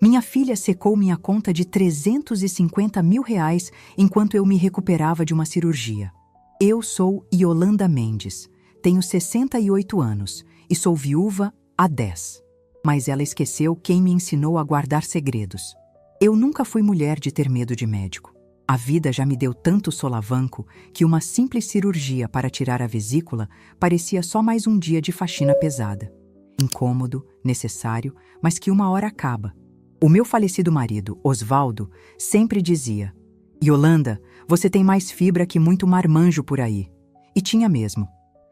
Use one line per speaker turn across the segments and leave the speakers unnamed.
Minha filha secou minha conta de R$ 350 mil enquanto eu me recuperava de uma cirurgia. Eu sou Yolanda Mendes, tenho 68 anos e sou viúva há 10. Mas ela esqueceu quem me ensinou a guardar segredos. Eu nunca fui mulher de ter medo de médico. A vida já me deu tanto solavanco que uma simples cirurgia para tirar a vesícula parecia só mais um dia de faxina pesada. Incômodo, necessário, mas que uma hora acaba. O meu falecido marido, Osvaldo, sempre dizia: Yolanda, você tem mais fibra que muito marmanjo por aí. E tinha mesmo.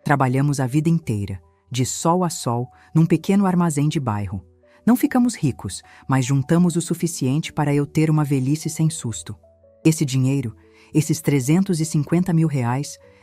Trabalhamos a vida inteira, de sol a sol, num pequeno armazém de bairro. Não ficamos ricos, mas juntamos o suficiente para eu ter uma velhice sem susto. Esse dinheiro, esses R$ 350 mil,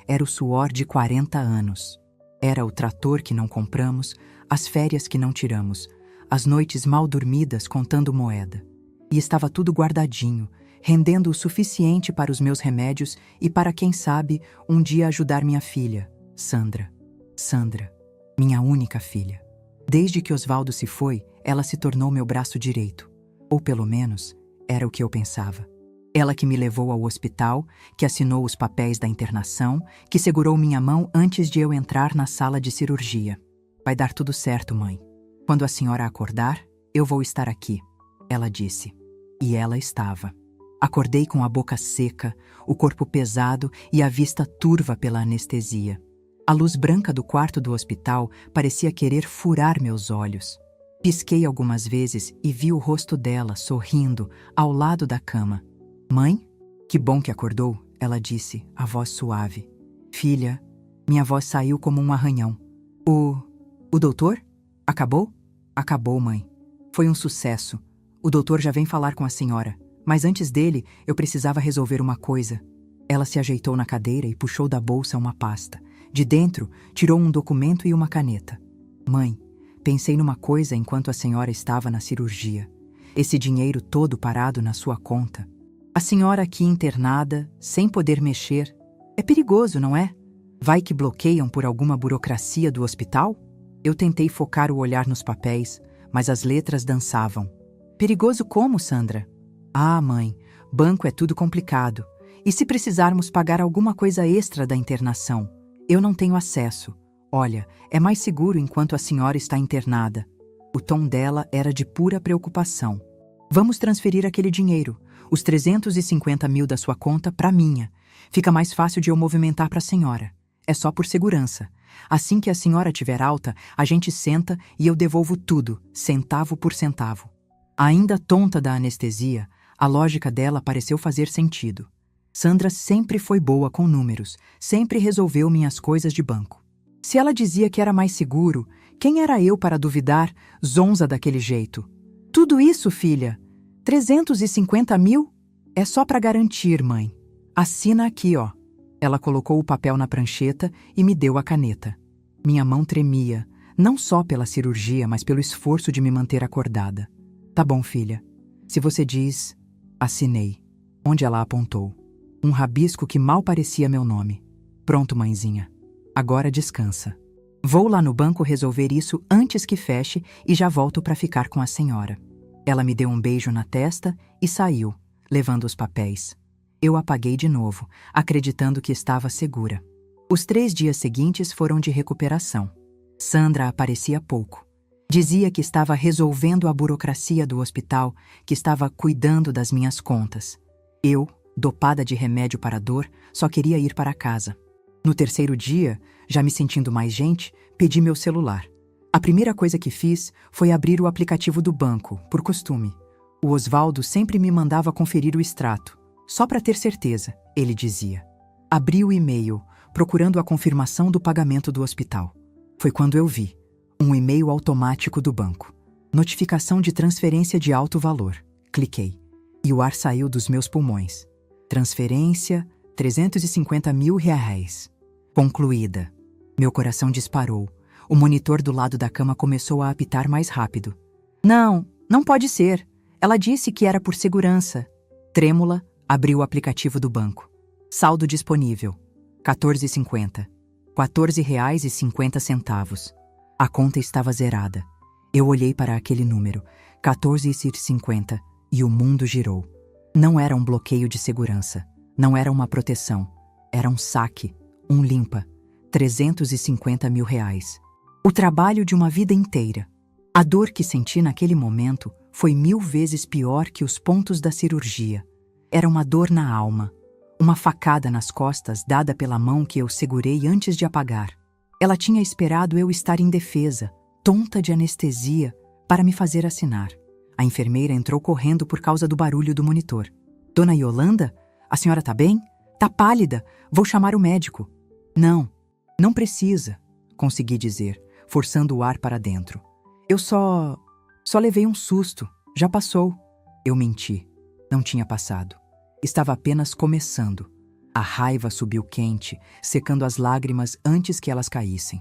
era o suor de 40 anos. Era o trator que não compramos, as férias que não tiramos, as noites mal dormidas contando moeda. E estava tudo guardadinho, rendendo o suficiente para os meus remédios e para, quem sabe, um dia ajudar minha filha, Sandra. Sandra, minha única filha. Desde que Osvaldo se foi, ela se tornou meu braço direito. Ou pelo menos, era o que eu pensava. Ela que me levou ao hospital, que assinou os papéis da internação, que segurou minha mão antes de eu entrar na sala de cirurgia. Vai dar tudo certo, mãe. Quando a senhora acordar, eu vou estar aqui, ela disse. E ela estava. Acordei com a boca seca, o corpo pesado e a vista turva pela anestesia. A luz branca do quarto do hospital parecia querer furar meus olhos. Pisquei algumas vezes e vi o rosto dela sorrindo ao lado da cama. Mãe? Que bom que acordou, ela disse, a voz suave. Filha, minha voz saiu como um arranhão. O doutor? Acabou? Acabou, mãe. Foi um sucesso. O doutor já vem falar com a senhora. Mas antes dele, eu precisava resolver uma coisa. Ela se ajeitou na cadeira e puxou da bolsa uma pasta. De dentro, tirou um documento e uma caneta. Mãe, pensei numa coisa enquanto a senhora estava na cirurgia. Esse dinheiro todo parado na sua conta. A senhora aqui internada, sem poder mexer. É perigoso, não é? Vai que bloqueiam por alguma burocracia do hospital? Eu tentei focar o olhar nos papéis, mas as letras dançavam. Perigoso como, Sandra? Ah, mãe, banco é tudo complicado. E se precisarmos pagar alguma coisa extra da internação? Eu não tenho acesso. Olha, é mais seguro enquanto a senhora está internada. O tom dela era de pura preocupação. Vamos transferir aquele dinheiro, os 350 mil da sua conta, para a minha. Fica mais fácil de eu movimentar para a senhora. É só por segurança. Assim que a senhora tiver alta, a gente senta e eu devolvo tudo, centavo por centavo. Ainda tonta da anestesia, a lógica dela pareceu fazer sentido. Sandra sempre foi boa com números, sempre resolveu minhas coisas de banco. Se ela dizia que era mais seguro, quem era eu para duvidar, zonza daquele jeito? Tudo isso, filha? 350 mil? É só para garantir, mãe. Assina aqui, ó. Ela colocou o papel na prancheta e me deu a caneta. Minha mão tremia, não só pela cirurgia, mas pelo esforço de me manter acordada. Tá bom, filha. Se você diz... Assinei. Onde ela apontou. Um rabisco que mal parecia meu nome. Pronto, mãezinha. Agora descansa. Vou lá no banco resolver isso antes que feche e já volto para ficar com a senhora. Ela me deu um beijo na testa e saiu, levando os papéis. Eu apaguei de novo, acreditando que estava segura. Os 3 dias seguintes foram de recuperação. Sandra aparecia pouco. Dizia que estava resolvendo a burocracia do hospital, que estava cuidando das minhas contas. Eu, dopada de remédio para a dor, só queria ir para casa. No 3º dia, já me sentindo mais gente, pedi meu celular. A primeira coisa que fiz foi abrir o aplicativo do banco, por costume. O Osvaldo sempre me mandava conferir o extrato. Só para ter certeza, ele dizia. Abri o e-mail, procurando a confirmação do pagamento do hospital. Foi quando eu vi um e-mail automático do banco. Notificação de transferência de alto valor. Cliquei. E o ar saiu dos meus pulmões. Transferência, 350 mil reais. Concluída. Meu coração disparou. O monitor do lado da cama começou a apitar mais rápido. Não pode ser. Ela disse que era por segurança. Trêmula, abri o aplicativo do banco. Saldo disponível. 14,50. R$ 14,50. A conta estava zerada. Eu olhei para aquele número. 14h50 e o mundo girou. Não era um bloqueio de segurança, não era uma proteção, era um saque, um limpa, 350 mil reais. O trabalho de uma vida inteira. A dor que senti naquele momento foi 1000 vezes pior que os pontos da cirurgia. Era uma dor na alma, uma facada nas costas dada pela mão que eu segurei antes de apagar. Ela tinha esperado eu estar indefesa, tonta de anestesia, para me fazer assinar. A enfermeira entrou correndo por causa do barulho do monitor. Dona Yolanda, a senhora tá bem? Tá pálida, vou chamar o médico. Não precisa, consegui dizer, forçando o ar para dentro. Eu só levei um susto, já passou. Eu menti, não tinha passado. Estava apenas começando. A raiva subiu quente, secando as lágrimas antes que elas caíssem.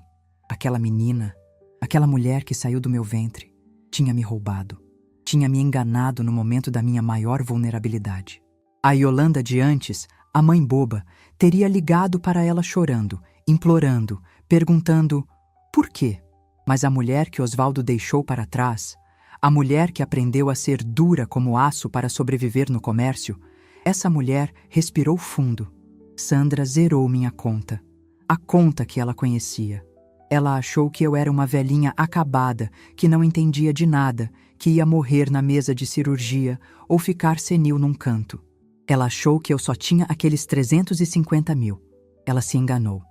Aquela menina, aquela mulher que saiu do meu ventre, tinha me roubado. Tinha me enganado no momento da minha maior vulnerabilidade. A Yolanda de antes, a mãe boba, teria ligado para ela chorando, implorando, perguntando por quê? Mas a mulher que Osvaldo deixou para trás, a mulher que aprendeu a ser dura como aço para sobreviver no comércio, essa mulher respirou fundo. Sandra zerou minha conta, a conta que ela conhecia. Ela achou que eu era uma velhinha acabada, que não entendia de nada, que ia morrer na mesa de cirurgia ou ficar senil num canto. Ela achou que eu só tinha aqueles 350 mil. Ela se enganou.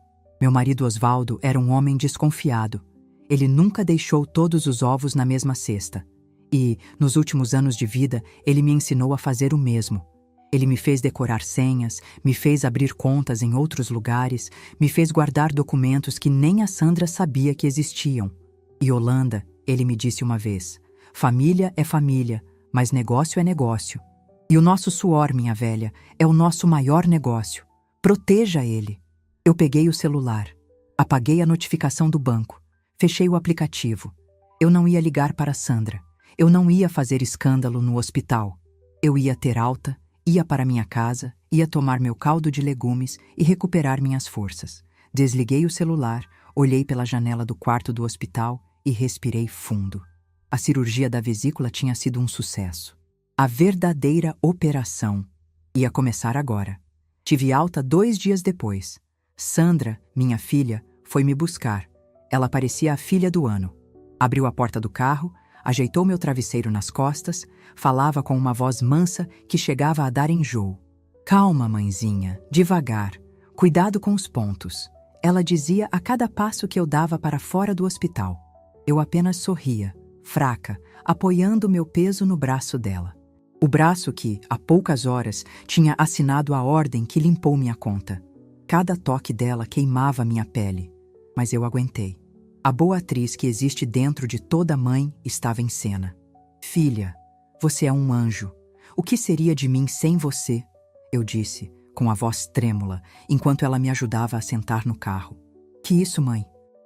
Meu marido Osvaldo era um homem desconfiado. Ele nunca deixou todos os ovos na mesma cesta. E, nos últimos anos de vida, ele me ensinou a fazer o mesmo. Ele me fez decorar senhas, me fez abrir contas em outros lugares, me fez guardar documentos que nem a Sandra sabia que existiam. E Yolanda, ele me disse uma vez, família é família, mas negócio é negócio. E o nosso suor, minha velha, é o nosso maior negócio. Proteja ele. Eu peguei o celular, apaguei a notificação do banco, fechei o aplicativo. Eu não ia ligar para Sandra. Eu não ia fazer escândalo no hospital. Eu ia ter alta, ia para minha casa, ia tomar meu caldo de legumes e recuperar minhas forças. Desliguei o celular, olhei pela janela do quarto do hospital e respirei fundo. A cirurgia da vesícula tinha sido um sucesso. A verdadeira operação ia começar agora. Tive alta 2 dias depois. Sandra, minha filha, foi me buscar. Ela parecia a filha do ano. Abriu a porta do carro, ajeitou meu travesseiro nas costas, falava com uma voz mansa que chegava a dar enjoo. Calma, mãezinha, devagar, cuidado com os pontos. Ela dizia a cada passo que eu dava para fora do hospital. Eu apenas sorria, fraca, apoiando meu peso no braço dela. O braço que, há poucas horas, tinha assinado a ordem que limpou minha conta. Cada toque dela queimava minha pele, mas eu aguentei. A boa atriz que existe dentro de toda mãe estava em cena. Filha, você é um anjo. O que seria de mim sem você? Eu disse, com a voz trêmula, enquanto ela me ajudava a sentar no carro. Que isso, mãe?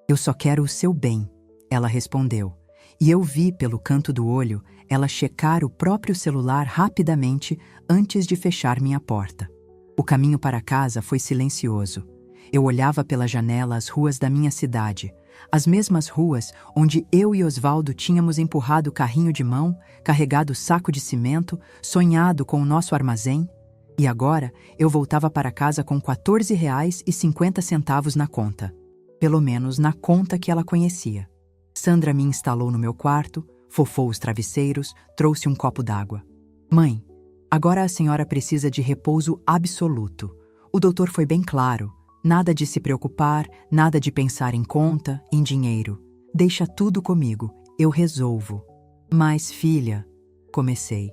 Eu só quero o seu bem, ela respondeu. E eu vi, pelo canto do olho, ela checar o próprio celular rapidamente antes de fechar minha porta. O caminho para casa foi silencioso. Eu olhava pela janela as ruas da minha cidade, as mesmas ruas onde eu e Osvaldo tínhamos empurrado o carrinho de mão, carregado o saco de cimento, sonhado com o nosso armazém. E agora eu voltava para casa com R$14,50 na conta. Pelo menos na conta que ela conhecia. Sandra me instalou no meu quarto, fofou os travesseiros, trouxe um copo d'água. Mãe, agora a senhora precisa de repouso absoluto. O doutor foi bem claro. Nada de se preocupar, nada de pensar em conta, em dinheiro. Deixa tudo comigo, eu resolvo. Mas, filha, comecei,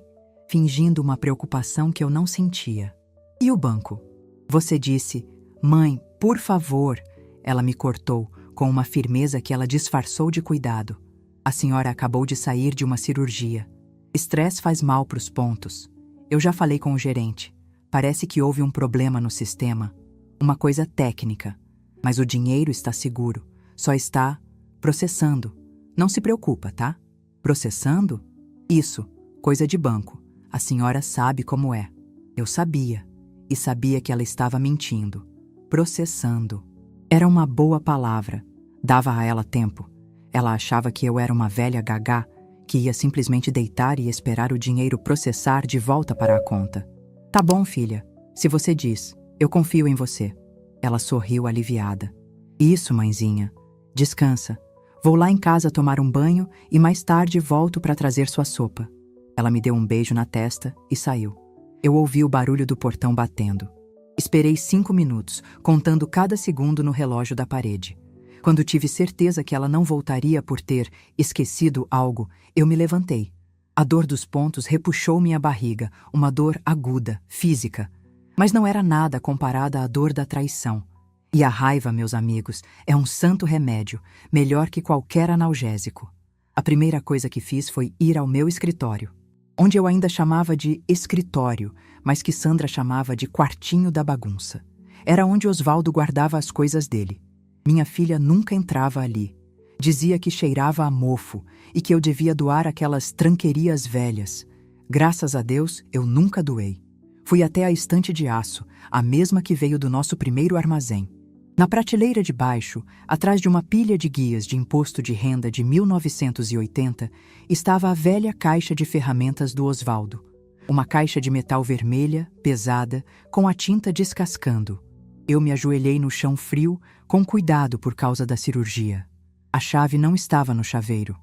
fingindo uma preocupação que eu não sentia. E o banco? Você disse, mãe, por favor. Ela me cortou, com uma firmeza que ela disfarçou de cuidado. A senhora acabou de sair de uma cirurgia. Estresse faz mal para os pontos. Eu já falei com o gerente. Parece que houve um problema no sistema. Uma coisa técnica, mas o dinheiro está seguro, só está processando. Não se preocupa, tá? Processando? Isso, coisa de banco. A senhora sabe como é. Eu sabia, e sabia que ela estava mentindo. Processando. Era uma boa palavra. Dava a ela tempo. Ela achava que eu era uma velha gagá, que ia simplesmente deitar e esperar o dinheiro processar de volta para a conta. Tá bom, filha. Se você diz, eu confio em você. Ela sorriu aliviada. Isso, mãezinha. Descansa. Vou lá em casa tomar um banho e mais tarde volto para trazer sua sopa. Ela me deu um beijo na testa e saiu. Eu ouvi o barulho do portão batendo. Esperei 5 minutos, contando cada segundo no relógio da parede. Quando tive certeza que ela não voltaria por ter esquecido algo, eu me levantei. A dor dos pontos repuxou minha barriga, uma dor aguda, física. Mas não era nada comparada à dor da traição. E a raiva, meus amigos, é um santo remédio, melhor que qualquer analgésico. A primeira coisa que fiz foi ir ao meu escritório, onde eu ainda chamava de escritório, mas que Sandra chamava de quartinho da bagunça. Era onde Osvaldo guardava as coisas dele. Minha filha nunca entrava ali. Dizia que cheirava a mofo e que eu devia doar aquelas tranquerias velhas. Graças a Deus, eu nunca doei. Fui até a estante de aço, a mesma que veio do nosso primeiro armazém. Na prateleira de baixo, atrás de uma pilha de guias de imposto de renda de 1980, estava a velha caixa de ferramentas do Osvaldo. Uma caixa de metal vermelha, pesada, com a tinta descascando. Eu me ajoelhei no chão frio, com cuidado por causa da cirurgia. A chave não estava no chaveiro.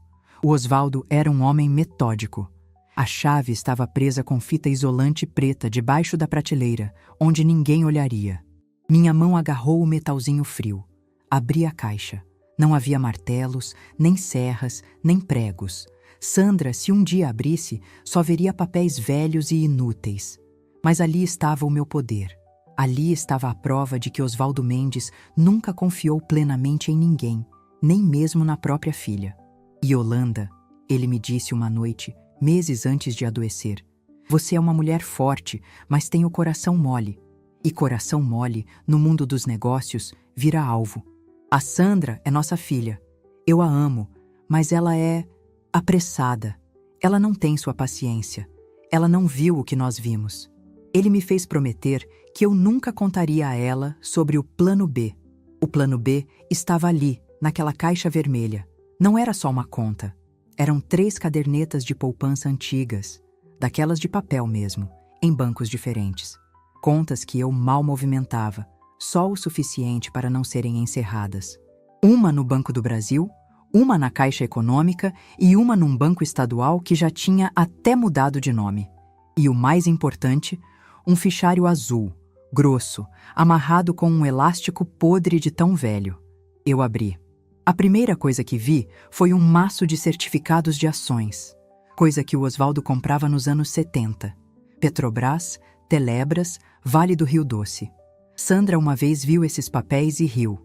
O Osvaldo era um homem metódico. A chave estava presa com fita isolante preta debaixo da prateleira, onde ninguém olharia. Minha mão agarrou o metalzinho frio. Abri a caixa. Não havia martelos, nem serras, nem pregos. Sandra, se um dia abrisse, só veria papéis velhos e inúteis. Mas ali estava o meu poder. Ali estava a prova de que Osvaldo Mendes nunca confiou plenamente em ninguém, nem mesmo na própria filha. Yolanda, ele me disse uma noite, meses antes de adoecer, você é uma mulher forte, mas tem o coração mole. E coração mole, no mundo dos negócios, vira alvo. A Sandra é nossa filha. Eu a amo, mas ela é apressada. Ela não tem sua paciência. Ela não viu o que nós vimos. Ele me fez prometer que eu nunca contaria a ela sobre o plano B. O plano B estava ali, naquela caixa vermelha. Não era só uma conta. Eram 3 cadernetas de poupança antigas, daquelas de papel mesmo, em bancos diferentes. Contas que eu mal movimentava, só o suficiente para não serem encerradas. Uma no Banco do Brasil, uma na Caixa Econômica e uma num banco estadual que já tinha até mudado de nome. E o mais importante, um fichário azul, grosso, amarrado com um elástico podre de tão velho. Eu abri. A primeira coisa que vi foi um maço de certificados de ações, coisa que o Osvaldo comprava nos anos 70. Petrobras, Telebras, Vale do Rio Doce. Sandra uma vez viu esses papéis e riu.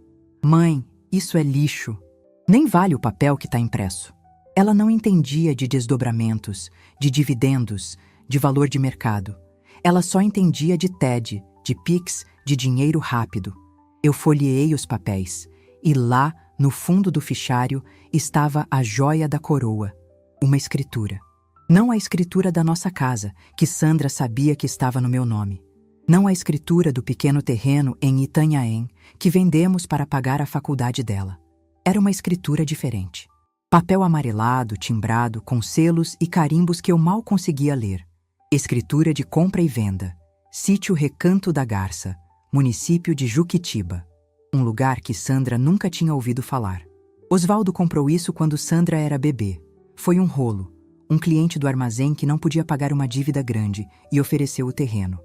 Mãe, isso é lixo. Nem vale o papel que está impresso. Ela não entendia de desdobramentos, de dividendos, de valor de mercado. Ela só entendia de TED, de PIX, de dinheiro rápido. Eu folheei os papéis, e lá, no fundo do fichário, estava a joia da coroa, uma escritura. Não a escritura da nossa casa, que Sandra sabia que estava no meu nome. Não a escritura do pequeno terreno em Itanhaém, que vendemos para pagar a faculdade dela. Era uma escritura diferente. Papel amarelado, timbrado, com selos e carimbos que eu mal conseguia ler. Escritura de compra e venda. Sítio Recanto da Garça, município de Juquitiba. Um lugar que Sandra nunca tinha ouvido falar. Osvaldo comprou isso quando Sandra era bebê. Foi um rolo. Um cliente do armazém que não podia pagar uma dívida grande e ofereceu o terreno.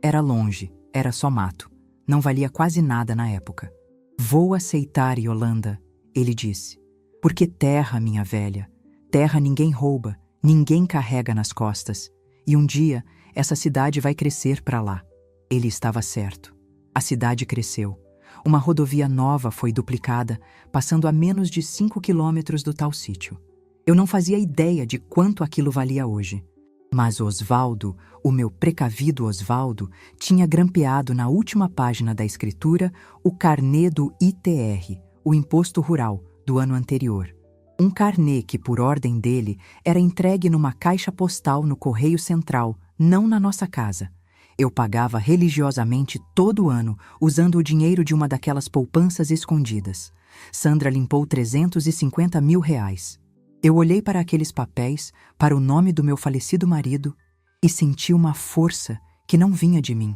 Era longe, era só mato. Não valia quase nada na época. Vou aceitar, Yolanda, ele disse. Porque terra, minha velha. Terra ninguém rouba, ninguém carrega nas costas. E um dia, essa cidade vai crescer para lá. Ele estava certo. A cidade cresceu. Uma rodovia nova foi duplicada, passando a menos de 5 quilômetros do tal sítio. Eu não fazia ideia de quanto aquilo valia hoje. Mas Osvaldo, o meu precavido Osvaldo, tinha grampeado na última página da escritura o carnê do ITR, o Imposto Rural, do ano anterior. Um carnê que, por ordem dele, era entregue numa caixa postal no Correio Central, não na nossa casa. Eu pagava religiosamente todo ano, usando o dinheiro de uma daquelas poupanças escondidas. Sandra limpou 350 mil reais. Eu olhei para aqueles papéis, para o nome do meu falecido marido, e senti uma força que não vinha de mim.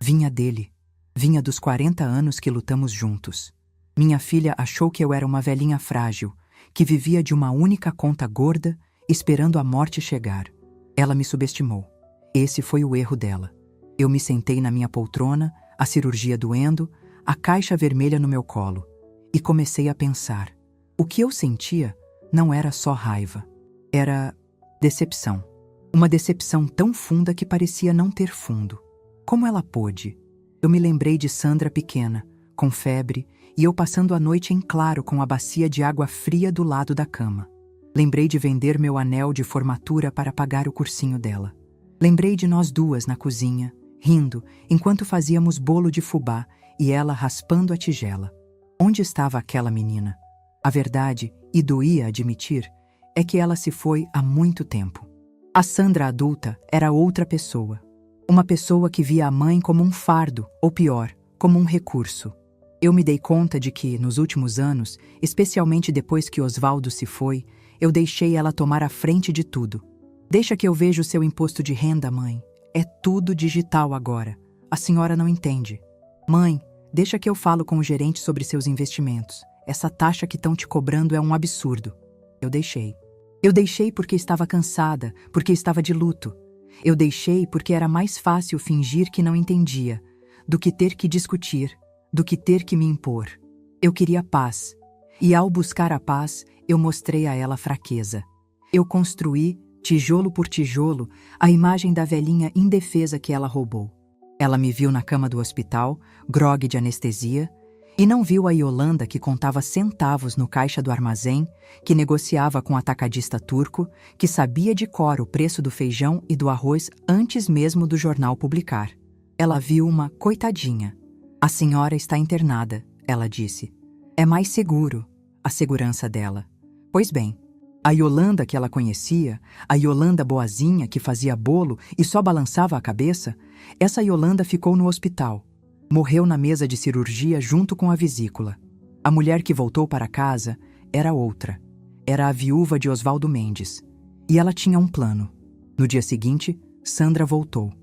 Vinha dele. Vinha dos 40 anos que lutamos juntos. Minha filha achou que eu era uma velhinha frágil, que vivia de uma única conta gorda, esperando a morte chegar. Ela me subestimou. Esse foi o erro dela. Eu me sentei na minha poltrona, a cirurgia doendo, a caixa vermelha no meu colo, e comecei a pensar. O que eu sentia não era só raiva. Era decepção. Uma decepção tão funda que parecia não ter fundo. Como ela pôde? Eu me lembrei de Sandra pequena, com febre, e eu passando a noite em claro com a bacia de água fria do lado da cama. Lembrei de vender meu anel de formatura para pagar o cursinho dela. Lembrei de nós duas na cozinha, rindo, enquanto fazíamos bolo de fubá e ela raspando a tigela. Onde estava aquela menina? A verdade, e doía admitir, é que ela se foi há muito tempo. A Sandra adulta era outra pessoa. Uma pessoa que via a mãe como um fardo, ou pior, como um recurso. Eu me dei conta de que, nos últimos anos, especialmente depois que Osvaldo se foi, eu deixei ela tomar a frente de tudo. Deixa que eu veja o seu imposto de renda, mãe. É tudo digital agora. A senhora não entende. Mãe, deixa que eu falo com o gerente sobre seus investimentos. Essa taxa que estão te cobrando é um absurdo. Eu deixei. Eu deixei porque estava cansada, porque estava de luto. Eu deixei porque era mais fácil fingir que não entendia, do que ter que discutir, do que ter que me impor. Eu queria paz. E ao buscar a paz, eu mostrei a ela fraqueza. Eu construí, tijolo por tijolo, a imagem da velhinha indefesa que ela roubou. Ela me viu na cama do hospital, grogue de anestesia, e não viu a Yolanda que contava centavos no caixa do armazém, que negociava com o atacadista turco, que sabia de cor o preço do feijão e do arroz antes mesmo do jornal publicar. Ela viu uma coitadinha. A senhora está internada, ela disse. É mais seguro, a segurança dela. Pois bem, a Yolanda que ela conhecia, a Yolanda boazinha que fazia bolo e só balançava a cabeça, essa Yolanda ficou no hospital. Morreu na mesa de cirurgia junto com a vesícula. A mulher que voltou para casa era outra. Era a viúva de Osvaldo Mendes. E ela tinha um plano. No dia seguinte, Sandra voltou.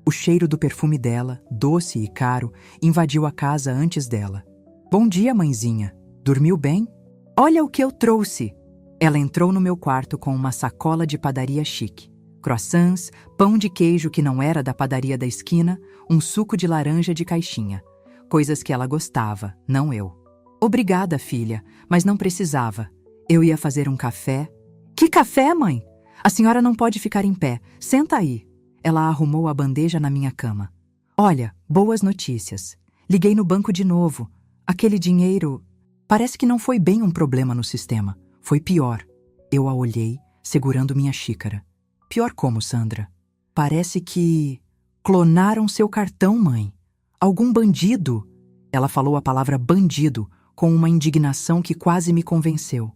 O cheiro do perfume dela, doce e caro, invadiu a casa antes dela. Bom dia, mãezinha. Dormiu bem? Olha o que eu trouxe! Ela entrou no meu quarto com uma sacola de padaria chique. Croissants, pão de queijo que não era da padaria da esquina, um suco de laranja de caixinha. Coisas que ela gostava, não eu. Obrigada, filha, mas não precisava. Eu ia fazer um café. Que café, mãe? A senhora não pode ficar em pé. Senta aí. Ela arrumou a bandeja na minha cama. Olha, boas notícias. Liguei no banco de novo. Aquele dinheiro... Parece que não foi bem um problema no sistema. Foi pior. Eu a olhei, segurando minha xícara. Pior como, Sandra? Parece que... Clonaram seu cartão, mãe. Algum bandido. Ela falou a palavra bandido, com uma indignação que quase me convenceu.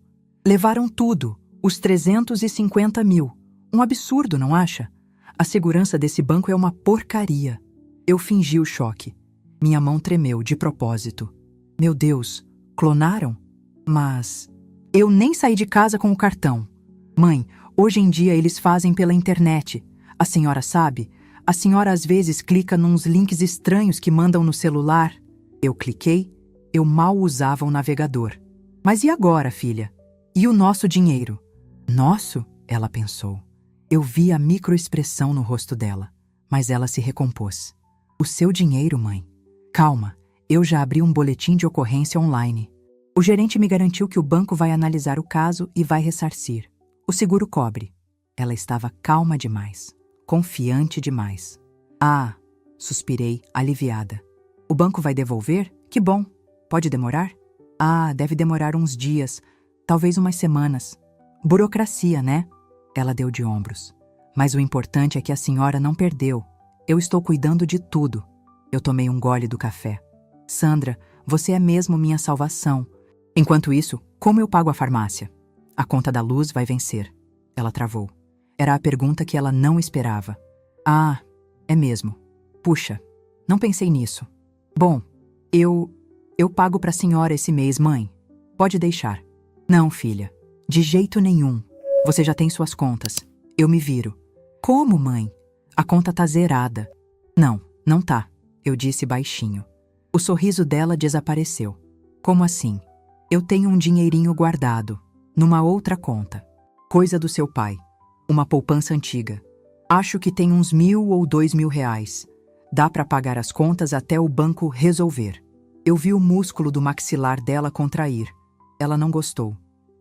Levaram tudo, os 350 mil. Um absurdo, não acha? A segurança desse banco é uma porcaria. Eu fingi o choque. Minha mão tremeu, de propósito. Meu Deus, clonaram? Mas... Eu nem saí de casa com o cartão. Mãe, hoje em dia eles fazem pela internet. A senhora sabe? A senhora às vezes clica nos links estranhos que mandam no celular. Eu cliquei, eu mal usava o navegador. Mas e agora, filha? E o nosso dinheiro? Nosso? Ela pensou. Eu vi a microexpressão no rosto dela, mas ela se recompôs. O seu dinheiro, mãe? Calma, eu já abri um boletim de ocorrência online. O gerente me garantiu que o banco vai analisar o caso e vai ressarcir. O seguro cobre. Ela estava calma demais, confiante demais. Ah, suspirei, aliviada. O banco vai devolver? Que bom. Pode demorar? Ah, deve demorar uns dias, talvez umas semanas. Burocracia, né? Ela deu de ombros. Mas o importante é que a senhora não perdeu. Eu estou cuidando de tudo. Eu tomei um gole do café. Sandra, você é mesmo minha salvação. Enquanto isso, como eu pago a farmácia? A conta da luz vai vencer. Ela travou. Era a pergunta que ela não esperava. Ah, é mesmo. Puxa, não pensei nisso. Bom, eu pago para a senhora esse mês, mãe. Pode deixar. Não, filha. De jeito nenhum. Você já tem suas contas. Eu me viro. Como, mãe? A conta tá zerada. Não, não tá, eu disse baixinho. O sorriso dela desapareceu. Como assim? Eu tenho um dinheirinho guardado, numa outra conta. Coisa do seu pai. Uma poupança antiga. Acho que tem uns 1.000 ou 2.000 reais. Dá pra pagar as contas até o banco resolver. Eu vi o músculo do maxilar dela contrair. Ela não gostou.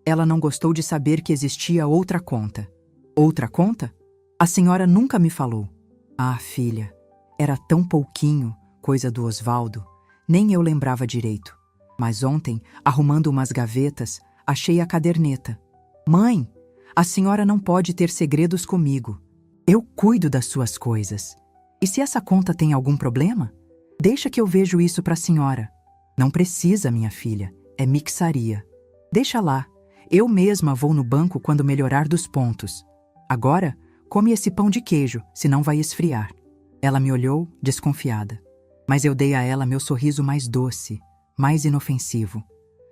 Ela não gostou de saber que existia outra conta. Outra conta? A senhora nunca me falou. Ah, filha, era tão pouquinho, coisa do Osvaldo. Nem eu lembrava direito. Mas ontem, arrumando umas gavetas, achei a caderneta. Mãe, a senhora não pode ter segredos comigo. Eu cuido das suas coisas. E se essa conta tem algum problema? Deixa que eu vejo isso para a senhora. Não precisa, minha filha. É mixaria. Deixa lá. Eu mesma vou no banco quando melhorar dos pontos. Agora, come esse pão de queijo, senão vai esfriar. Ela me olhou, desconfiada. Mas eu dei a ela meu sorriso mais doce, mais inofensivo.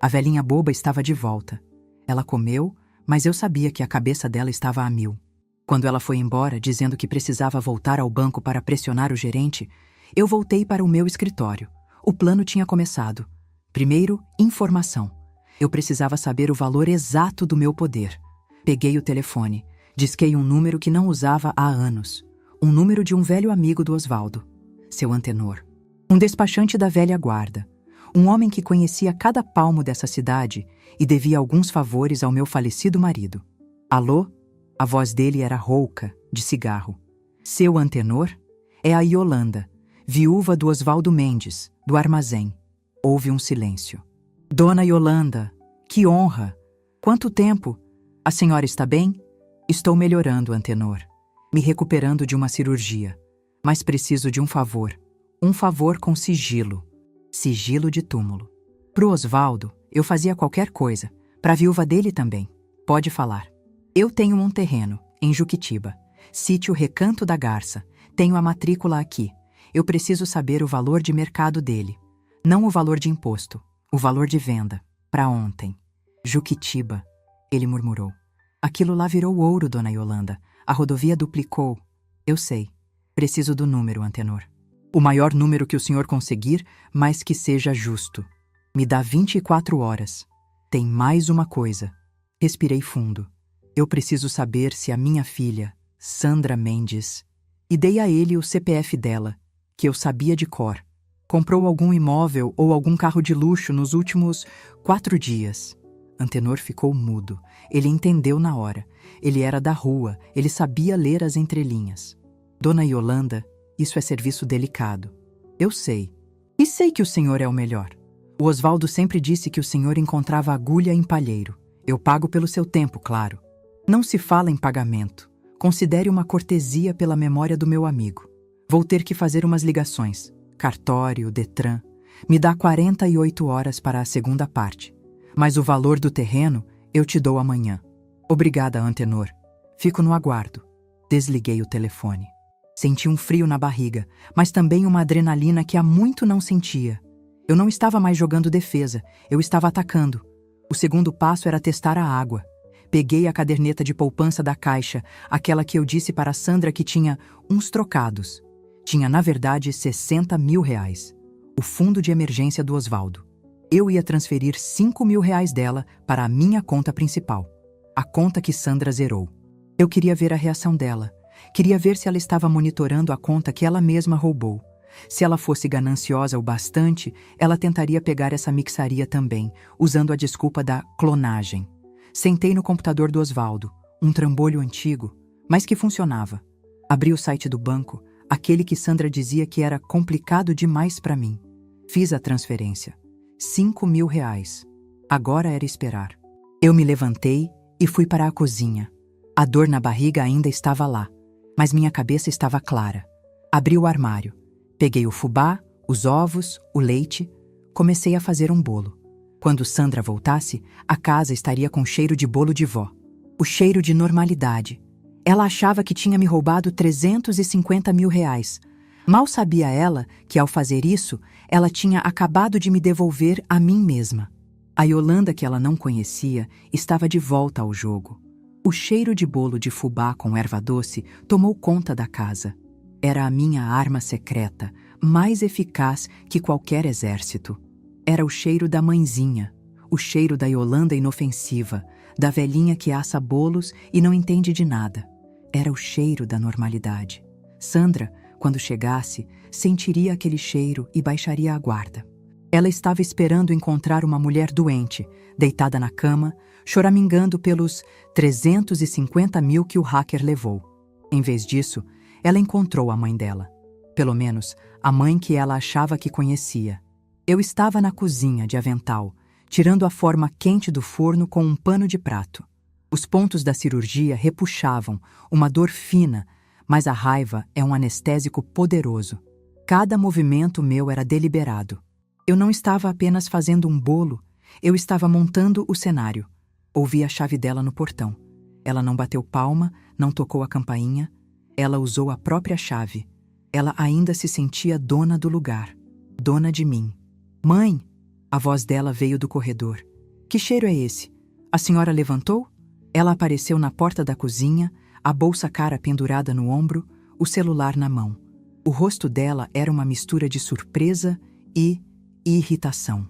A velhinha boba estava de volta. Ela comeu, mas eu sabia que a cabeça dela estava a mil. Quando ela foi embora, dizendo que precisava voltar ao banco para pressionar o gerente, eu voltei para o meu escritório. O plano tinha começado. Primeiro, informação. Eu precisava saber o valor exato do meu poder. Peguei o telefone. Disquei um número que não usava há anos. Um número de um velho amigo do Osvaldo. Seu Antenor. Um despachante da velha guarda. Um homem que conhecia cada palmo dessa cidade e devia alguns favores ao meu falecido marido. Alô? A voz dele era rouca, de cigarro. Seu Antenor? É a Yolanda, viúva do Osvaldo Mendes, do armazém. Houve um silêncio. Dona Yolanda, que honra! Quanto tempo? A senhora está bem? Estou melhorando, Antenor. Me recuperando de uma cirurgia. Mas preciso de um favor. Um favor com sigilo. Sigilo de túmulo. Pro Osvaldo, eu fazia qualquer coisa. Pra viúva dele também. Pode falar. Eu tenho um terreno, em Juquitiba. Sítio Recanto da Garça. Tenho a matrícula aqui. Eu preciso saber o valor de mercado dele. Não o valor de imposto. O valor de venda. Pra ontem. Juquitiba, ele murmurou. Aquilo lá virou ouro, dona Yolanda. A rodovia duplicou. Eu sei. Preciso do número, Antenor. O maior número que o senhor conseguir, mas que seja justo. Me dá 24 horas. Tem mais uma coisa. Respirei fundo. Eu preciso saber se a minha filha, Sandra Mendes, e dei a ele o CPF dela, que eu sabia de cor. Comprou algum imóvel ou algum carro de luxo nos últimos 4 dias. Antenor ficou mudo. Ele entendeu na hora. Ele era da rua, ele sabia ler as entrelinhas. Dona Yolanda, isso é serviço delicado. Eu sei. E sei que o senhor é o melhor. O Osvaldo sempre disse que o senhor encontrava agulha em palheiro. Eu pago pelo seu tempo, claro. Não se fala em pagamento. Considere uma cortesia pela memória do meu amigo. Vou ter que fazer umas ligações. Cartório, Detran. Me dá 48 horas para a segunda parte. Mas o valor do terreno eu te dou amanhã. Obrigada, Antenor. Fico no aguardo. Desliguei o telefone. Senti um frio na barriga, mas também uma adrenalina que há muito não sentia. Eu não estava mais jogando defesa, eu estava atacando. O segundo passo era testar a água. Peguei a caderneta de poupança da Caixa, aquela que eu disse para a Sandra que tinha uns trocados. Tinha, na verdade, 60.000 reais. O fundo de emergência do Osvaldo. Eu ia transferir 5.000 reais dela para a minha conta principal. A conta que Sandra zerou. Eu queria ver a reação dela. Queria ver se ela estava monitorando a conta que ela mesma roubou. Se ela fosse gananciosa o bastante, ela tentaria pegar essa mixaria também, usando a desculpa da clonagem. Sentei no computador do Osvaldo, um trambolho antigo, mas que funcionava. Abri o site do banco, aquele que Sandra dizia que era complicado demais para mim. Fiz a transferência. 5.000 reais. Agora era esperar. Eu me levantei e fui para a cozinha. A dor na barriga ainda estava lá, mas minha cabeça estava clara. Abri o armário. Peguei o fubá, os ovos, o leite. Comecei a fazer um bolo. Quando Sandra voltasse, a casa estaria com cheiro de bolo de vó. O cheiro de normalidade. Ela achava que tinha me roubado 350.000 reais. Mal sabia ela que, ao fazer isso, ela tinha acabado de me devolver a mim mesma. A Yolanda, que ela não conhecia, estava de volta ao jogo. O cheiro de bolo de fubá com erva doce tomou conta da casa. Era a minha arma secreta, mais eficaz que qualquer exército. Era o cheiro da mãezinha, o cheiro da Yolanda inofensiva, da velhinha que assa bolos e não entende de nada. Era o cheiro da normalidade. Sandra, quando chegasse, sentiria aquele cheiro e baixaria a guarda. Ela estava esperando encontrar uma mulher doente, deitada na cama, choramingando pelos 350 mil que o hacker levou. Em vez disso, ela encontrou a mãe dela. Pelo menos, a mãe que ela achava que conhecia. Eu estava na cozinha de avental, tirando a forma quente do forno com um pano de prato. Os pontos da cirurgia repuxavam, uma dor fina, mas a raiva é um anestésico poderoso. Cada movimento meu era deliberado. Eu não estava apenas fazendo um bolo, eu estava montando o cenário. Ouvi a chave dela no portão. Ela não bateu palma, não tocou a campainha. Ela usou a própria chave. Ela ainda se sentia dona do lugar. Dona de mim. Mãe! A voz dela veio do corredor. Que cheiro é esse? A senhora levantou? Ela apareceu na porta da cozinha, a bolsa cara pendurada no ombro, o celular na mão. O rosto dela era uma mistura de surpresa e irritação.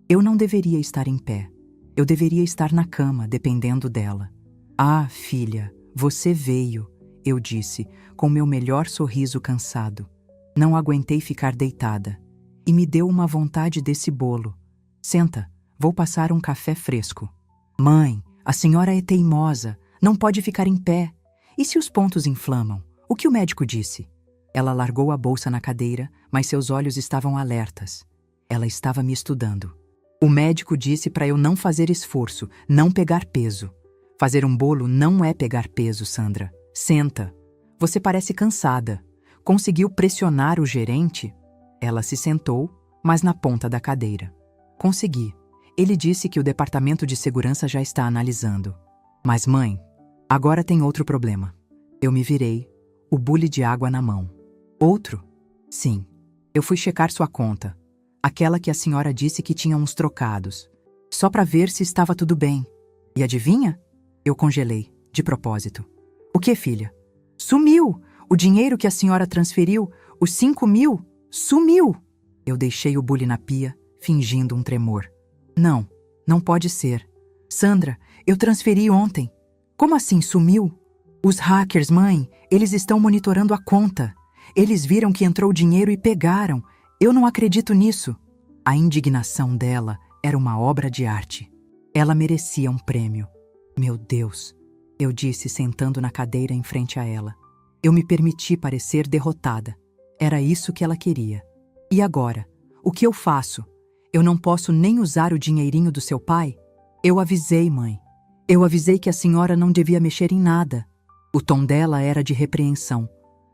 Eu não deveria estar em pé. Eu deveria estar na cama, dependendo dela. Ah, filha, você veio, eu disse, com meu melhor sorriso cansado. Não aguentei ficar deitada. E me deu uma vontade desse bolo. Senta, vou passar um café fresco. Mãe, a senhora é teimosa, não pode ficar em pé. E se os pontos inflamam? O que o médico disse? Ela largou a bolsa na cadeira, mas seus olhos estavam alertas. Ela estava me estudando. O médico disse para eu não fazer esforço, não pegar peso. Fazer um bolo não é pegar peso, Sandra. Senta. Você parece cansada. Conseguiu pressionar o gerente? Ela se sentou, mas na ponta da cadeira. Consegui. Ele disse que o departamento de segurança já está analisando. Mas, mãe, agora tem outro problema. Eu me virei, o bule de água na mão. Outro? Sim. Eu fui checar sua conta. Aquela que a senhora disse que tinha uns trocados. Só para ver se estava tudo bem. E adivinha? Eu congelei, de propósito. O que, filha? Sumiu! O dinheiro que a senhora transferiu, os 5 mil, sumiu! Eu deixei o bule na pia, fingindo um tremor. Não, não pode ser. Sandra, eu transferi ontem. Como assim sumiu? Os hackers, mãe, eles estão monitorando a conta. Eles viram que entrou dinheiro e pegaram. Eu não acredito nisso. A indignação dela era uma obra de arte. Ela merecia um prêmio. Meu Deus, eu disse sentando na cadeira em frente a ela. Eu me permiti parecer derrotada. Era isso que ela queria. E agora? O que eu faço? Eu não posso nem usar o dinheirinho do seu pai? Eu avisei, mãe. Eu avisei que a senhora não devia mexer em nada. O tom dela era de repreensão.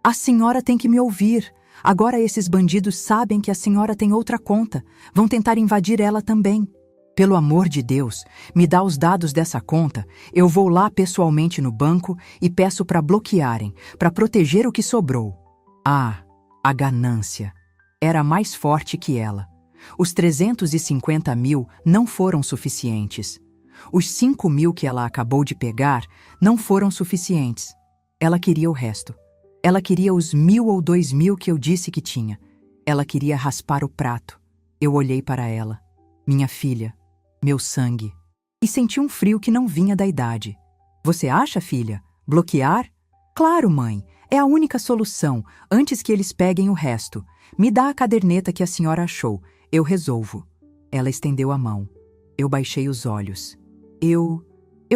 A senhora tem que me ouvir. Agora esses bandidos sabem que a senhora tem outra conta. Vão tentar invadir ela também. Pelo amor de Deus, me dá os dados dessa conta. Eu vou lá pessoalmente no banco e peço para bloquearem, para proteger o que sobrou. Ah, a ganância. Era mais forte que ela. Os 350 mil não foram suficientes. Os 5 mil que ela acabou de pegar não foram suficientes. Ela queria o resto. Ela queria os 1.000 ou 2.000 que eu disse que tinha. Ela queria raspar o prato. Eu olhei para ela. Minha filha. Meu sangue. E senti um frio que não vinha da idade. Você acha, filha? Bloquear? Claro, mãe. É a única solução, antes que eles peguem o resto. Me dá a caderneta que a senhora achou. Eu resolvo. Ela estendeu a mão. Eu baixei os olhos. Eu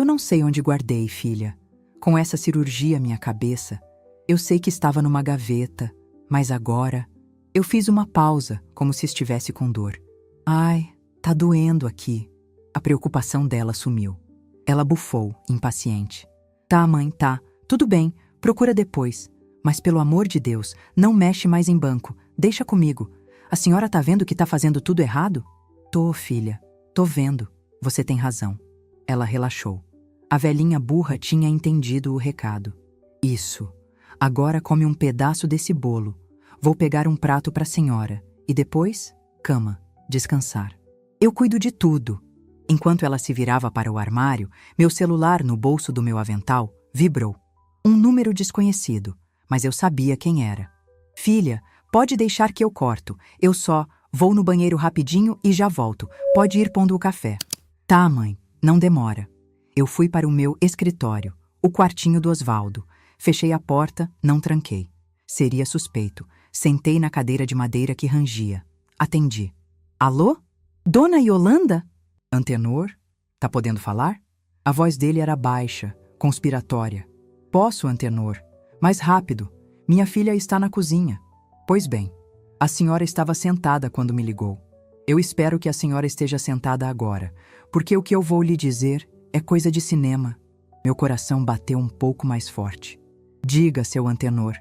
não sei onde guardei, filha. Com essa cirurgia minha cabeça, eu sei que estava numa gaveta, mas agora eu fiz uma pausa, como se estivesse com dor. Ai, tá doendo aqui. A preocupação dela sumiu. Ela bufou, impaciente. Tá, mãe, tá. Tudo bem, procura depois. Mas pelo amor de Deus, não mexe mais em banco. Deixa comigo. A senhora tá vendo que tá fazendo tudo errado? Tô, filha. Tô vendo. Você tem razão. Ela relaxou. A velhinha burra tinha entendido o recado. Isso. Agora come um pedaço desse bolo. Vou pegar um prato para a senhora. E depois, cama, descansar. Eu cuido de tudo. Enquanto ela se virava para o armário, meu celular no bolso do meu avental vibrou. Um número desconhecido, mas eu sabia quem era. Filha, pode deixar que eu corto. Eu só vou no banheiro rapidinho e já volto. Pode ir pondo o café. Tá, mãe, não demora. Eu fui para o meu escritório, o quartinho do Osvaldo. Fechei a porta, não tranquei. Seria suspeito. Sentei na cadeira de madeira que rangia. Atendi. Alô? Dona Yolanda? Antenor? Tá podendo falar? A voz dele era baixa, conspiratória. Posso, Antenor? Mais rápido. Minha filha está na cozinha. Pois bem, a senhora estava sentada quando me ligou. Eu espero que a senhora esteja sentada agora, porque o que eu vou lhe dizer é coisa de cinema. Meu coração bateu um pouco mais forte. Diga, seu Antenor.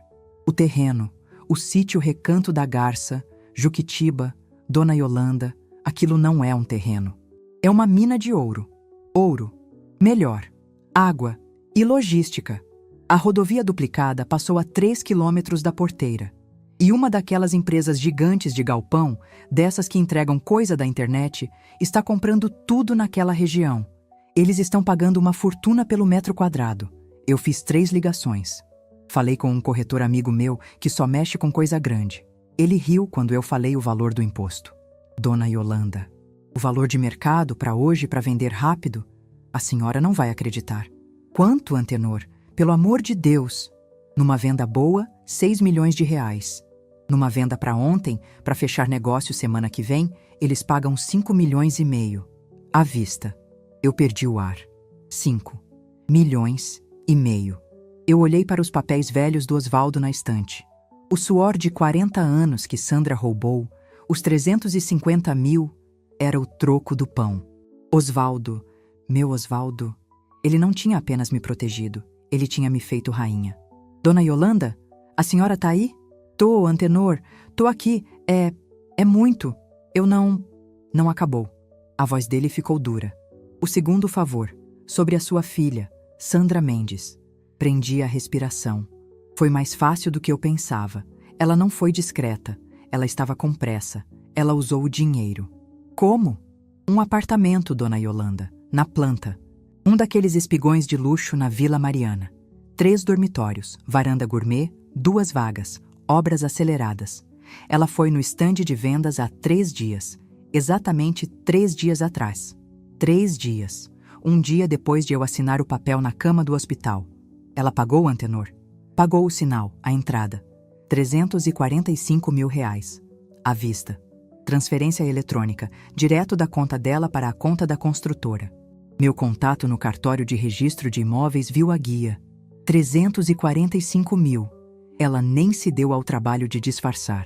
O terreno, o sítio Recanto da Garça, Juquitiba, Dona Yolanda, aquilo não é um terreno. É uma mina de ouro. Ouro. Melhor. Água. E logística. A rodovia duplicada passou a 3 quilômetros da porteira. E uma daquelas empresas gigantes de galpão, dessas que entregam coisa da internet, está comprando tudo naquela região. Eles estão pagando uma fortuna pelo metro quadrado. Eu fiz 3 ligações. Falei com um corretor amigo meu que só mexe com coisa grande. Ele riu quando eu falei o valor do imposto. Dona Yolanda, o valor de mercado para hoje para vender rápido? A senhora não vai acreditar. Quanto, Antenor? Pelo amor de Deus! Numa venda boa, 6 milhões de reais. Numa venda para ontem, para fechar negócio semana que vem, eles pagam 5 milhões e meio. À vista. Eu perdi o ar. 5 milhões e meio. Eu olhei para os papéis velhos do Osvaldo na estante. O suor de 40 anos que Sandra roubou, os 350 mil, era o troco do pão. Osvaldo, meu Osvaldo, ele não tinha apenas me protegido, ele tinha me feito rainha. Dona Yolanda, a senhora tá aí? Tô, Antenor, tô aqui, é muito. Eu não acabou. A voz dele ficou dura. O segundo favor, sobre a sua filha, Sandra Mendes. Prendi a respiração. Foi mais fácil do que eu pensava. Ela não foi discreta. Ela estava com pressa. Ela usou o dinheiro. Como? Um apartamento, Dona Yolanda, na planta. Um daqueles espigões de luxo na Vila Mariana. 3 dormitórios, varanda gourmet, 2 vagas, obras aceleradas. Ela foi no estande de vendas há 3 dias. Exatamente 3 dias atrás. 3 dias. Um dia depois de eu assinar o papel na cama do hospital. Ela pagou, Antenor? Pagou o sinal, a entrada. 345 mil reais. À vista. Transferência eletrônica, direto da conta dela para a conta da construtora. Meu contato no cartório de registro de imóveis viu a guia. 345 mil. Ela nem se deu ao trabalho de disfarçar.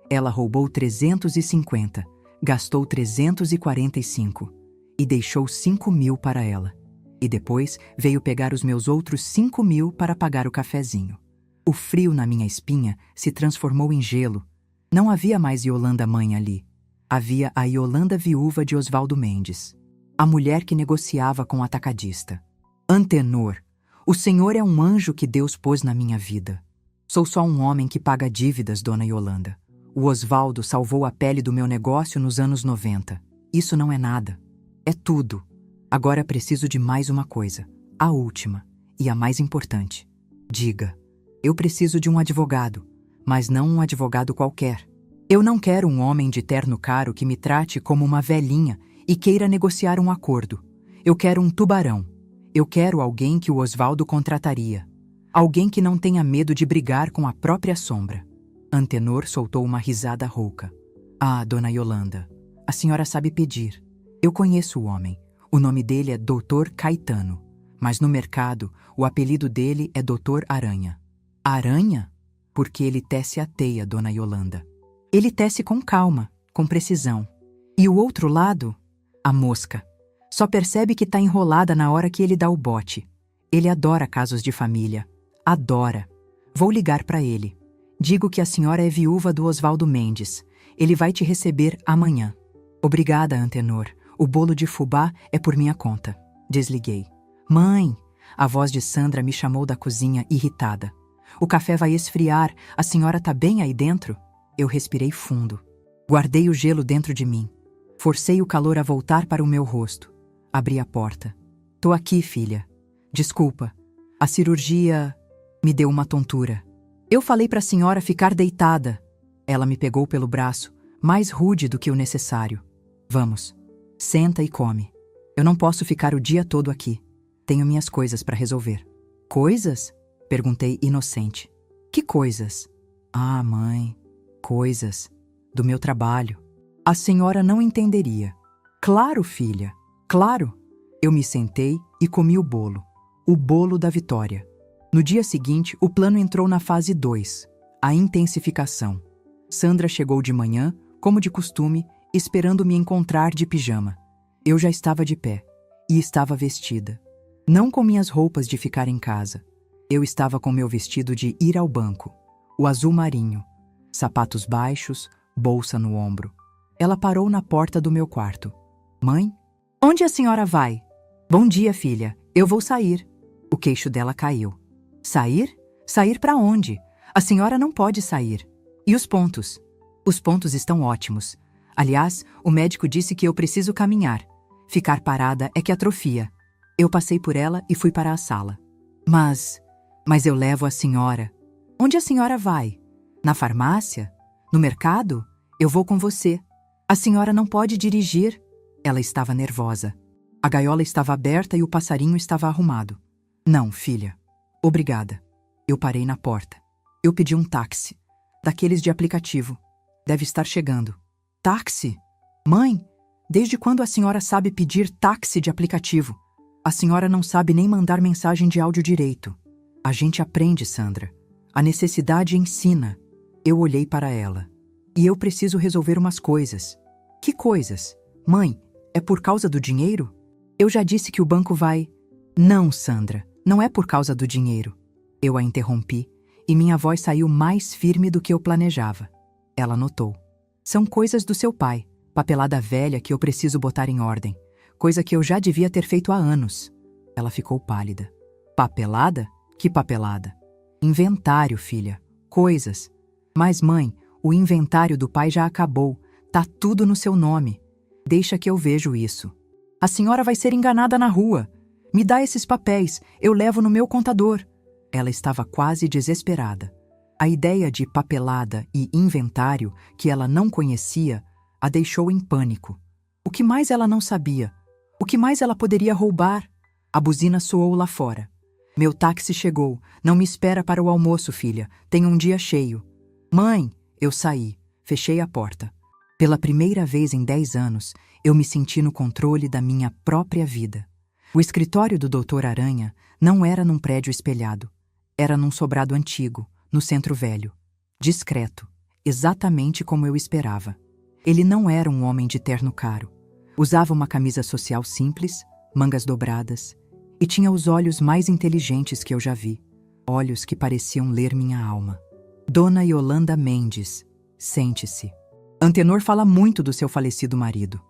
Ela roubou 350, gastou 345 e deixou 5 mil para ela. E depois veio pegar os meus outros 5 mil para pagar o cafezinho. O frio na minha espinha se transformou em gelo. Não havia mais Yolanda mãe ali. Havia a Yolanda viúva de Osvaldo Mendes. A mulher que negociava com o atacadista. Antenor, o senhor é um anjo que Deus pôs na minha vida. Sou só um homem que paga dívidas, Dona Yolanda. O Osvaldo salvou a pele do meu negócio nos anos 90. Isso não é nada. É tudo. Agora preciso de mais uma coisa. A última. E a mais importante. Diga. Eu preciso de um advogado. Mas não um advogado qualquer. Eu não quero um homem de terno caro que me trate como uma velhinha e queira negociar um acordo. Eu quero um tubarão. Eu quero alguém que o Osvaldo contrataria. Alguém que não tenha medo de brigar com a própria sombra. Antenor soltou uma risada rouca. Ah, Dona Yolanda, a senhora sabe pedir. Eu conheço o homem. O nome dele é Dr. Caetano. Mas no mercado, o apelido dele é Dr. Aranha. Aranha? Porque ele tece a teia, Dona Yolanda. Ele tece com calma, com precisão. E o outro lado? A mosca. Só percebe que está enrolada na hora que ele dá o bote. Ele adora casos de família. Adora. Vou ligar para ele. Digo que a senhora é viúva do Osvaldo Mendes. Ele vai te receber amanhã. Obrigada, Antenor. O bolo de fubá é por minha conta. Desliguei. Mãe! A voz de Sandra me chamou da cozinha, irritada. O café vai esfriar. A senhora tá bem aí dentro? Eu respirei fundo. Guardei o gelo dentro de mim. Forcei o calor a voltar para o meu rosto. Abri a porta. Tô aqui, filha. Desculpa. A cirurgia me deu uma tontura. Eu falei para a senhora ficar deitada. Ela me pegou pelo braço, mais rude do que o necessário. Vamos. Senta e come. Eu não posso ficar o dia todo aqui. Tenho minhas coisas para resolver. Coisas? Perguntei inocente. Que coisas? Ah, mãe. Coisas. Do meu trabalho. A senhora não entenderia. Claro, filha. Claro. Eu me sentei e comi o bolo. O bolo da vitória. No dia seguinte, o plano entrou na fase 2, a intensificação. Sandra chegou de manhã, como de costume, esperando me encontrar de pijama. Eu já estava de pé e estava vestida. Não com minhas roupas de ficar em casa. Eu estava com meu vestido de ir ao banco, o azul marinho, sapatos baixos, bolsa no ombro. Ela parou na porta do meu quarto. Mãe? Onde a senhora vai? Bom dia, filha. Eu vou sair. O queixo dela caiu. Sair? Sair para onde? A senhora não pode sair. E os pontos? Os pontos estão ótimos. Aliás, o médico disse que eu preciso caminhar. Ficar parada é que atrofia. Eu passei por ela e fui para a sala. Mas eu levo a senhora. Onde a senhora vai? Na farmácia? No mercado? Eu vou com você. A senhora não pode dirigir. Ela estava nervosa. A gaiola estava aberta e o passarinho estava arrumado. Não, filha. Obrigada. Eu parei na porta. Eu pedi um táxi. Daqueles de aplicativo. Deve estar chegando. Táxi? Mãe, desde quando a senhora sabe pedir táxi de aplicativo? A senhora não sabe nem mandar mensagem de áudio direito. A gente aprende, Sandra. A necessidade ensina. Eu olhei para ela. E eu preciso resolver umas coisas. Que coisas? Mãe, é por causa do dinheiro? Eu já disse que o banco vai... Não, Sandra, não é por causa do dinheiro. Eu a interrompi e minha voz saiu mais firme do que eu planejava. Ela notou. São coisas do seu pai, papelada velha que eu preciso botar em ordem, coisa que eu já devia ter feito há anos. Ela ficou pálida. Papelada? Que papelada? Inventário, filha. Coisas. Mas, mãe, o inventário do pai já acabou. Tá tudo no seu nome. Deixa que eu vejo isso. A senhora vai ser enganada na rua. Me dá esses papéis, eu levo no meu contador. Ela estava quase desesperada. A ideia de papelada e inventário, que ela não conhecia, a deixou em pânico. O que mais ela não sabia? O que mais ela poderia roubar? A buzina soou lá fora. Meu táxi chegou. Não me espera para o almoço, filha. Tenho um dia cheio. Mãe, eu saí. Fechei a porta. Pela primeira vez em 10 anos, eu me senti no controle da minha própria vida. O escritório do Dr. Aranha não era num prédio espelhado. Era num sobrado antigo, no centro velho. Discreto, exatamente como eu esperava. Ele não era um homem de terno caro. Usava uma camisa social simples, mangas dobradas, e tinha os olhos mais inteligentes que eu já vi. Olhos que pareciam ler minha alma. Dona Yolanda Mendes, sente-se. Antenor fala muito do seu falecido marido.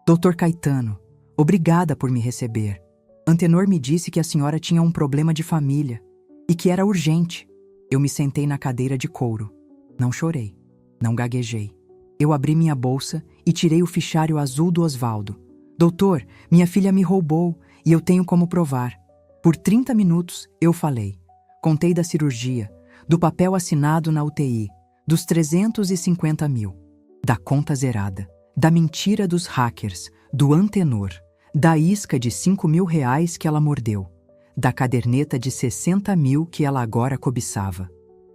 Dr. Caetano, obrigada por me receber. Antenor me disse que a senhora tinha um problema de família e que era urgente. Eu me sentei na cadeira de couro. Não chorei, não gaguejei. Eu abri minha bolsa e tirei o fichário azul do Osvaldo. Doutor, minha filha me roubou e eu tenho como provar. Por 30 minutos eu falei. Contei da cirurgia, do papel assinado na UTI, dos 350 mil, da conta zerada, da mentira dos hackers, do Antenor, da isca de 5 mil reais que ela mordeu, da caderneta de 60 mil que ela agora cobiçava.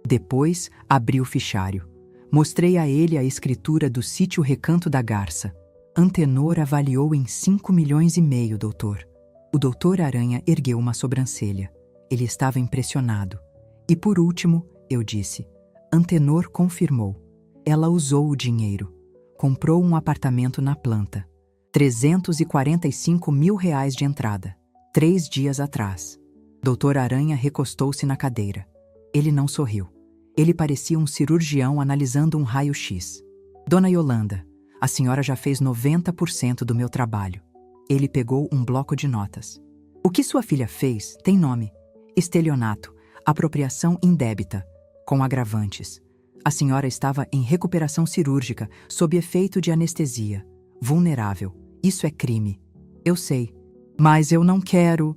Depois, abri o fichário. Mostrei a ele a escritura do sítio Recanto da Garça. Antenor avaliou em 5 milhões e meio, doutor. O doutor Aranha ergueu uma sobrancelha. Ele estava impressionado. E por último, eu disse. Antenor confirmou. Ela usou o dinheiro. Comprou um apartamento na planta. 345 mil reais de entrada. 3 dias atrás. Doutor Aranha recostou-se na cadeira. Ele não sorriu. Ele parecia um cirurgião analisando um raio-x. Dona Yolanda, a senhora já fez 90% do meu trabalho. Ele pegou um bloco de notas. O que sua filha fez tem nome. Estelionato, apropriação indébita, com agravantes. A senhora estava em recuperação cirúrgica, sob efeito de anestesia. Vulnerável. Isso é crime. Eu sei. Mas eu não quero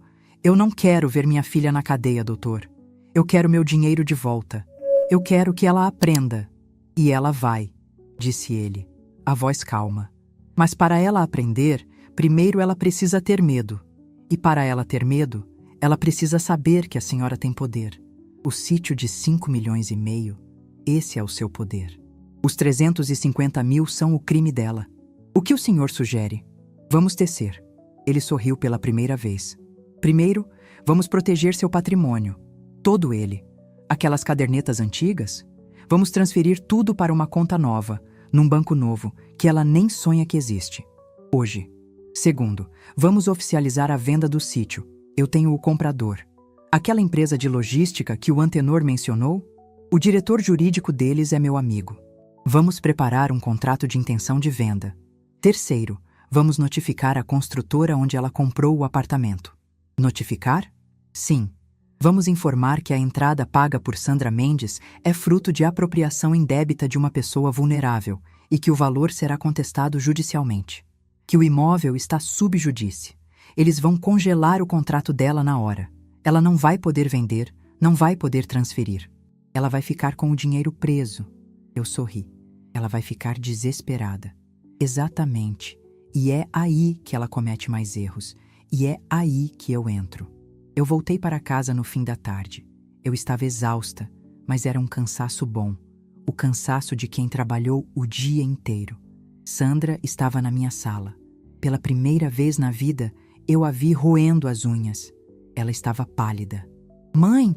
ver minha filha na cadeia, doutor. Eu quero meu dinheiro de volta. Eu quero que ela aprenda. E ela vai, disse ele, a voz calma. Mas para ela aprender, primeiro ela precisa ter medo. E para ela ter medo, ela precisa saber que a senhora tem poder. O sítio de 5,5 milhões, esse é o seu poder. Os 350 mil são o crime dela. O que o senhor sugere? Vamos tecer. Ele sorriu pela primeira vez. Primeiro, vamos proteger seu patrimônio. Todo ele. Aquelas cadernetas antigas? Vamos transferir tudo para uma conta nova, num banco novo, que ela nem sonha que existe. Hoje. Segundo, vamos oficializar a venda do sítio. Eu tenho o comprador. Aquela empresa de logística que o antenor mencionou? O diretor jurídico deles é meu amigo. Vamos preparar um contrato de intenção de venda. Terceiro, vamos notificar a construtora onde ela comprou o apartamento. Notificar? Sim. Vamos informar que a entrada paga por Sandra Mendes é fruto de apropriação indébita de uma pessoa vulnerável e que o valor será contestado judicialmente. Que o imóvel está sob judície. Eles vão congelar o contrato dela na hora. Ela não vai poder vender, não vai poder transferir. Ela vai ficar com o dinheiro preso. Eu sorri. Ela vai ficar desesperada. Exatamente. E é aí que ela comete mais erros. E é aí que eu entro. Eu voltei para casa no fim da tarde. Eu estava exausta, mas era um cansaço bom. O cansaço de quem trabalhou o dia inteiro. Sandra estava na minha sala. Pela primeira vez na vida, eu a vi roendo as unhas. Ela estava pálida. Mãe,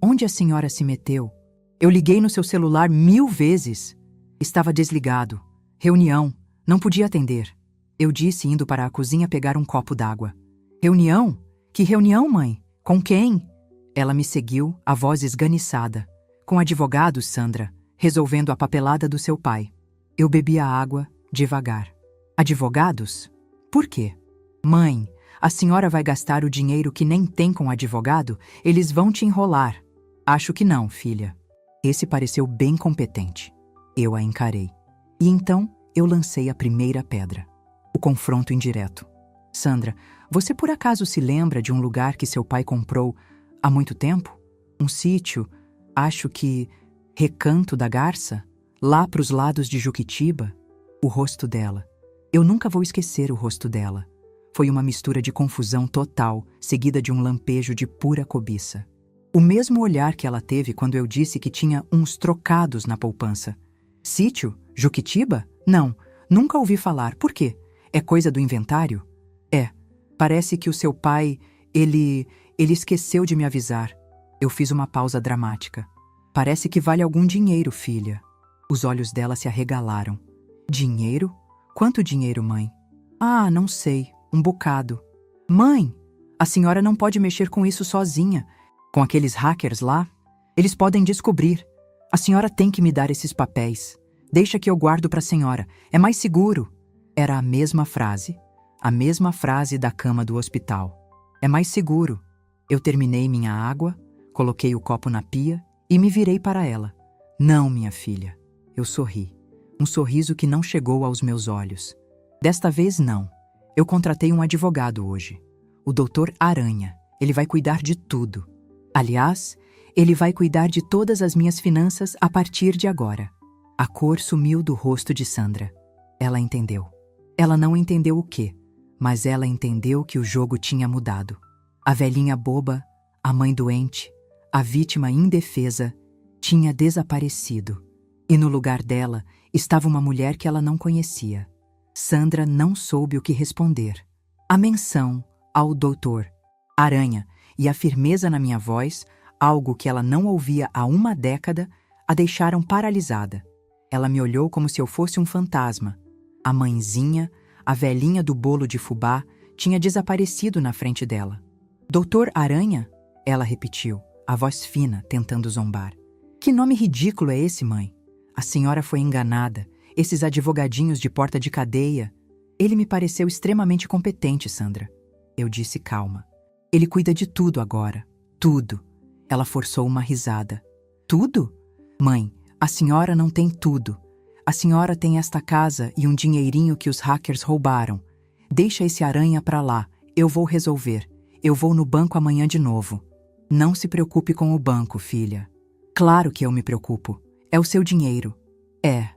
onde a senhora se meteu? Eu liguei no seu celular 1000 vezes. Estava desligado. Reunião. Não podia atender. Eu disse indo para a cozinha pegar um copo d'água. Reunião? Que reunião, mãe? Com quem? Ela me seguiu, a voz esganiçada. Com advogados, Sandra, resolvendo a papelada do seu pai. Eu bebi a água, devagar. Advogados? Por quê? Mãe, a senhora vai gastar o dinheiro que nem tem com advogado? Eles vão te enrolar. Acho que não, filha. Esse pareceu bem competente. Eu a encarei. E então eu lancei a primeira pedra. O confronto indireto. Sandra, você por acaso se lembra de um lugar que seu pai comprou há muito tempo? Um sítio, acho que Recanto da Garça? Lá para os lados de Juquitiba? O rosto dela. Eu nunca vou esquecer o rosto dela. Foi uma mistura de confusão total, seguida de um lampejo de pura cobiça. O mesmo olhar que ela teve quando eu disse que tinha uns trocados na poupança. Sítio? Juquitiba? Não, nunca ouvi falar. Por quê? É coisa do inventário? É. Parece que o seu pai, ele esqueceu de me avisar. Eu fiz uma pausa dramática. Parece que vale algum dinheiro, filha. Os olhos dela se arregalaram. Dinheiro? Quanto dinheiro, mãe? Ah, não sei. Um bocado. Mãe, a senhora não pode mexer com isso sozinha. Com aqueles hackers lá, eles podem descobrir. A senhora tem que me dar esses papéis. Deixa que eu guardo para a senhora. É mais seguro. Era a mesma frase da cama do hospital. É mais seguro. Eu terminei minha água, coloquei o copo na pia e me virei para ela. Não, minha filha. Eu sorri. Um sorriso que não chegou aos meus olhos. Desta vez, não. Eu contratei um advogado hoje. O Dr. Aranha. Ele vai cuidar de tudo. Aliás, ele vai cuidar de todas as minhas finanças a partir de agora. A cor sumiu do rosto de Sandra. Ela entendeu. Ela não entendeu o quê, mas ela entendeu que o jogo tinha mudado. A velhinha boba, a mãe doente, a vítima indefesa, tinha desaparecido. E no lugar dela estava uma mulher que ela não conhecia. Sandra não soube o que responder. A menção ao doutor Aranha e a firmeza na minha voz, algo que ela não ouvia há uma década, a deixaram paralisada. Ela me olhou como se eu fosse um fantasma. A mãezinha, a velhinha do bolo de fubá, tinha desaparecido na frente dela. Doutor Aranha? Ela repetiu, a voz fina, tentando zombar. Que nome ridículo é esse, mãe? A senhora foi enganada. Esses advogadinhos de porta de cadeia. Ele me pareceu extremamente competente, Sandra. Eu disse calma. Ele cuida de tudo agora. Tudo. Ela forçou uma risada. Tudo? Mãe, a senhora não tem tudo. A senhora tem esta casa e um dinheirinho que os hackers roubaram. Deixa esse aranha pra lá. Eu vou resolver. Eu vou no banco amanhã de novo. Não se preocupe com o banco, filha. Claro que eu me preocupo. É o seu dinheiro. É.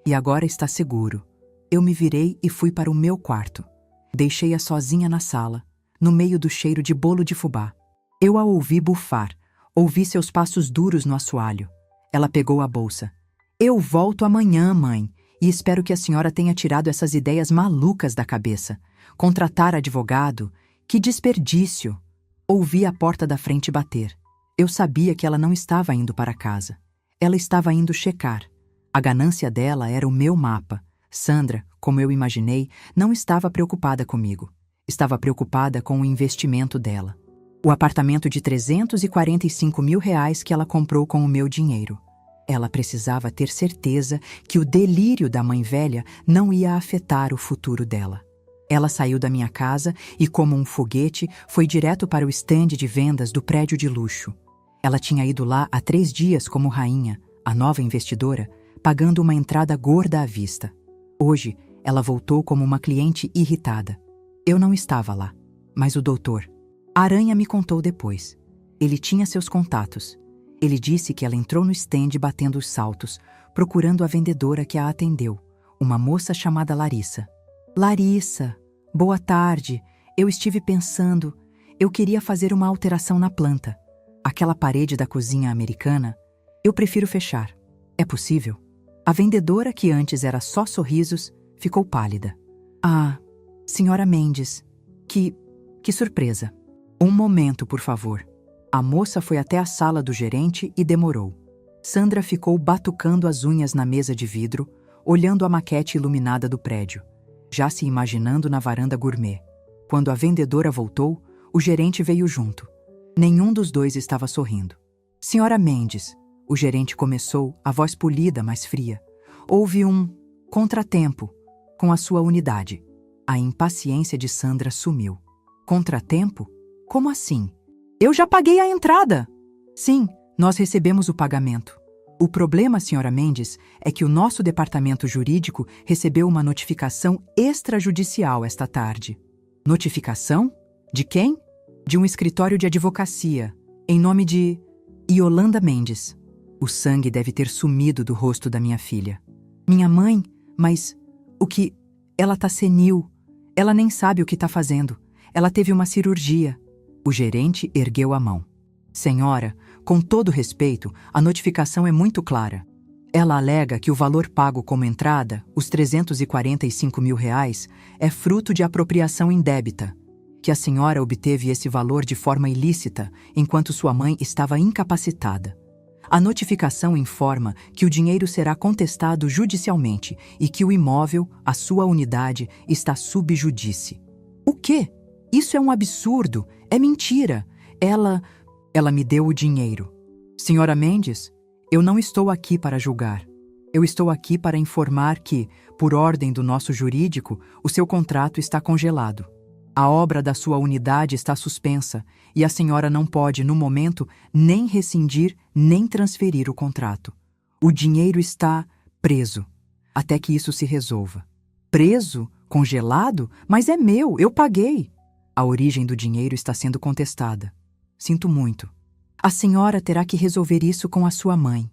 E agora está seguro. Eu me virei e fui para o meu quarto. Deixei-a sozinha na sala, no meio do cheiro de bolo de fubá. Eu a ouvi bufar. Ouvi seus passos duros no assoalho. Ela pegou a bolsa. Eu volto amanhã, mãe, e espero que a senhora tenha tirado essas ideias malucas da cabeça. Contratar advogado? Que desperdício! Ouvi a porta da frente bater. Eu sabia que ela não estava indo para casa. Ela estava indo checar. A ganância dela era o meu mapa. Sandra, como eu imaginei, não estava preocupada comigo. Estava preocupada com o investimento dela. O apartamento de R$345 mil que ela comprou com o meu dinheiro. Ela precisava ter certeza que o delírio da mãe velha não ia afetar o futuro dela. Ela saiu da minha casa e, como um foguete, foi direto para o estande de vendas do prédio de luxo. Ela tinha ido lá há 3 dias como rainha, a nova investidora, pagando uma entrada gorda à vista. Hoje, ela voltou como uma cliente irritada. Eu não estava lá, mas o doutor. Aranha me contou depois. Ele tinha seus contatos. Ele disse que ela entrou no estande batendo os saltos, procurando a vendedora que a atendeu, uma moça chamada Larissa. Larissa, boa tarde. Eu estive pensando, eu queria fazer uma alteração na planta. Aquela parede da cozinha americana, eu prefiro fechar. É possível? A vendedora, que antes era só sorrisos, ficou pálida. Ah, senhora Mendes, que surpresa. Um momento, por favor. A moça foi até a sala do gerente e demorou. Sandra ficou batucando as unhas na mesa de vidro, olhando a maquete iluminada do prédio, já se imaginando na varanda gourmet. Quando a vendedora voltou, o gerente veio junto. Nenhum dos dois estava sorrindo. Senhora Mendes, o gerente começou, a voz polida, mas fria. Houve um contratempo com a sua unidade. A impaciência de Sandra sumiu. Contratempo? Como assim? Eu já paguei a entrada! Sim, nós recebemos o pagamento. O problema, senhora Mendes, é que o nosso departamento jurídico recebeu uma notificação extrajudicial esta tarde. Notificação? De quem? De um escritório de advocacia, em nome de Yolanda Mendes. O sangue deve ter sumido do rosto da minha filha. Minha mãe? Mas o que? Ela tá senil. Ela nem sabe o que tá fazendo. Ela teve uma cirurgia. O gerente ergueu a mão. Senhora, com todo respeito, a notificação é muito clara. Ela alega que o valor pago como entrada, os R$345 mil, é fruto de apropriação indébita, que a senhora obteve esse valor de forma ilícita enquanto sua mãe estava incapacitada. A notificação informa que o dinheiro será contestado judicialmente e que o imóvel, a sua unidade, está sob júdice. O quê? Isso é um absurdo, é mentira. Ela me deu o dinheiro. Senhora Mendes, eu não estou aqui para julgar. Eu estou aqui para informar que, por ordem do nosso jurídico, o seu contrato está congelado. A obra da sua unidade está suspensa e a senhora não pode, no momento, nem rescindir nem transferir o contrato. O dinheiro está preso, até que isso se resolva. Preso? Congelado? Mas é meu, eu paguei. A origem do dinheiro está sendo contestada. Sinto muito. A senhora terá que resolver isso com a sua mãe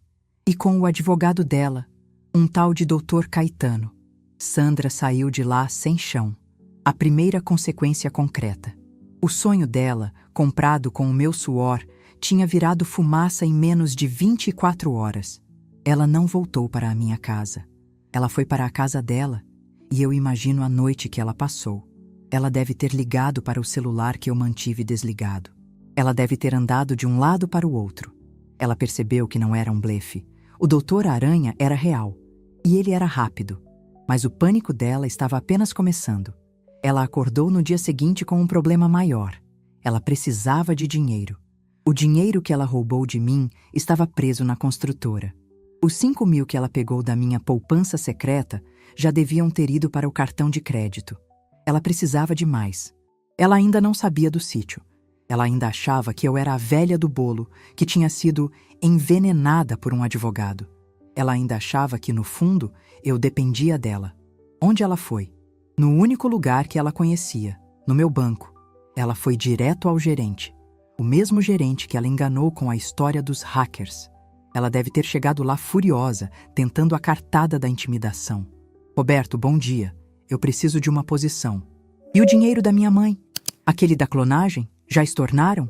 e com o advogado dela, um tal de Dr. Caetano. Sandra saiu de lá sem chão. A primeira consequência concreta. O sonho dela, comprado com o meu suor, tinha virado fumaça em menos de 24 horas. Ela não voltou para a minha casa. Ela foi para a casa dela e eu imagino a noite que ela passou. Ela deve ter ligado para o celular que eu mantive desligado. Ela deve ter andado de um lado para o outro. Ela percebeu que não era um blefe. O Doutor Aranha era real. E ele era rápido. Mas o pânico dela estava apenas começando. Ela acordou no dia seguinte com um problema maior. Ela precisava de dinheiro. O dinheiro que ela roubou de mim estava preso na construtora. Os 5 mil que ela pegou da minha poupança secreta já deviam ter ido para o cartão de crédito. Ela precisava de mais. Ela ainda não sabia do sítio. Ela ainda achava que eu era a velha do bolo, que tinha sido envenenada por um advogado. Ela ainda achava que, no fundo, eu dependia dela. Onde ela foi? No único lugar que ela conhecia, no meu banco. Ela foi direto ao gerente. O mesmo gerente que ela enganou com a história dos hackers. Ela deve ter chegado lá furiosa, tentando a cartada da intimidação. Roberto, bom dia. Eu preciso de uma posição. E o dinheiro da minha mãe? Aquele da clonagem? Já estornaram?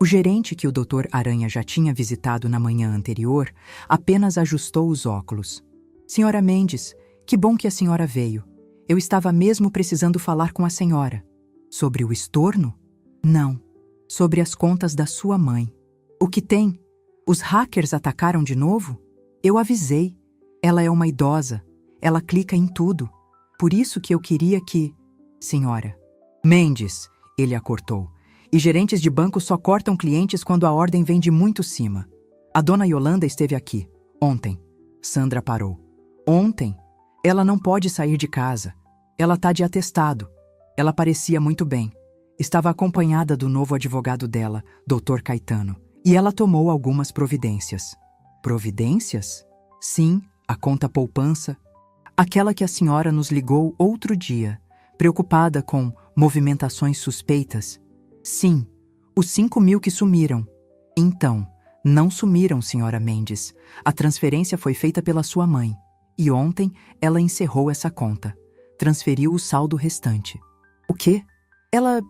O gerente que o Dr. Aranha já tinha visitado na manhã anterior apenas ajustou os óculos. Senhora Mendes, que bom que a senhora veio. Eu estava mesmo precisando falar com a senhora. Sobre o estorno? Não. Sobre as contas da sua mãe. O que tem? Os hackers atacaram de novo? Eu avisei. Ela é uma idosa. Ela clica em tudo. Por isso que eu queria que... Senhora. Mendes, ele a cortou. E gerentes de banco só cortam clientes quando a ordem vem de muito cima. A dona Yolanda esteve aqui. Ontem. Sandra parou. Ontem? Ela não pode sair de casa. Ela tá de atestado. Ela parecia muito bem. Estava acompanhada do novo advogado dela, Dr. Caetano. E ela tomou algumas providências. Providências? Sim, a conta poupança. Aquela que a senhora nos ligou outro dia, preocupada com movimentações suspeitas. Sim, os 5.000 que sumiram. Então, não sumiram, senhora Mendes. A transferência foi feita pela sua mãe. E ontem ela encerrou essa conta. Transferiu o saldo restante. O quê? Ela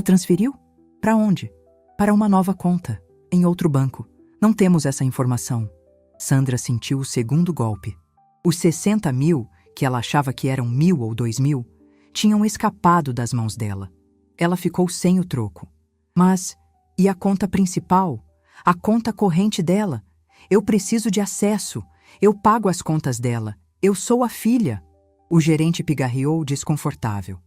transferiu? Para onde? Para uma nova conta, em outro banco. Não temos essa informação. Sandra sentiu o segundo golpe. Os 60.000, que ela achava que eram 1.000 ou 2.000, tinham escapado das mãos dela. Ela ficou sem o troco. Mas, e a conta principal? A conta corrente dela? Eu preciso de acesso. Eu pago as contas dela. Eu sou a filha. O gerente pigarreou desconfortável.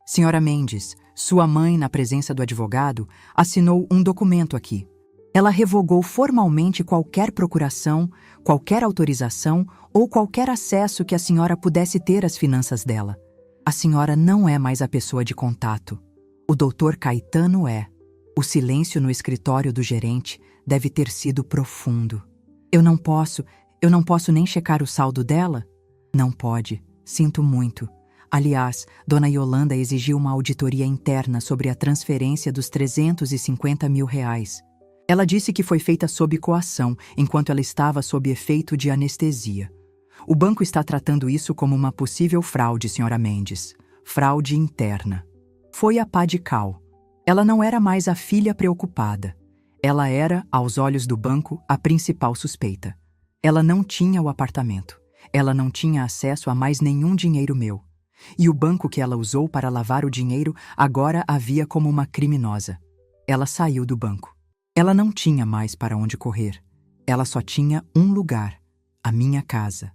Senhora Mendes, sua mãe, na presença do advogado, assinou um documento aqui. Ela revogou formalmente qualquer procuração, qualquer autorização ou qualquer acesso que a senhora pudesse ter às finanças dela. A senhora não é mais a pessoa de contato. O Dr. Caetano é. O silêncio no escritório do gerente deve ter sido profundo. Eu não posso nem checar o saldo dela? Não pode. Sinto muito. Aliás, dona Yolanda exigiu uma auditoria interna sobre a transferência dos 350.000 reais. Ela disse que foi feita sob coação, enquanto ela estava sob efeito de anestesia. O banco está tratando isso como uma possível fraude, senhora Mendes. Fraude interna. Foi a pá de cal. Ela não era mais a filha preocupada. Ela era, aos olhos do banco, a principal suspeita. Ela não tinha o apartamento. Ela não tinha acesso a mais nenhum dinheiro meu. E o banco que ela usou para lavar o dinheiro agora a via como uma criminosa. Ela saiu do banco. Ela não tinha mais para onde correr. Ela só tinha um lugar, a minha casa.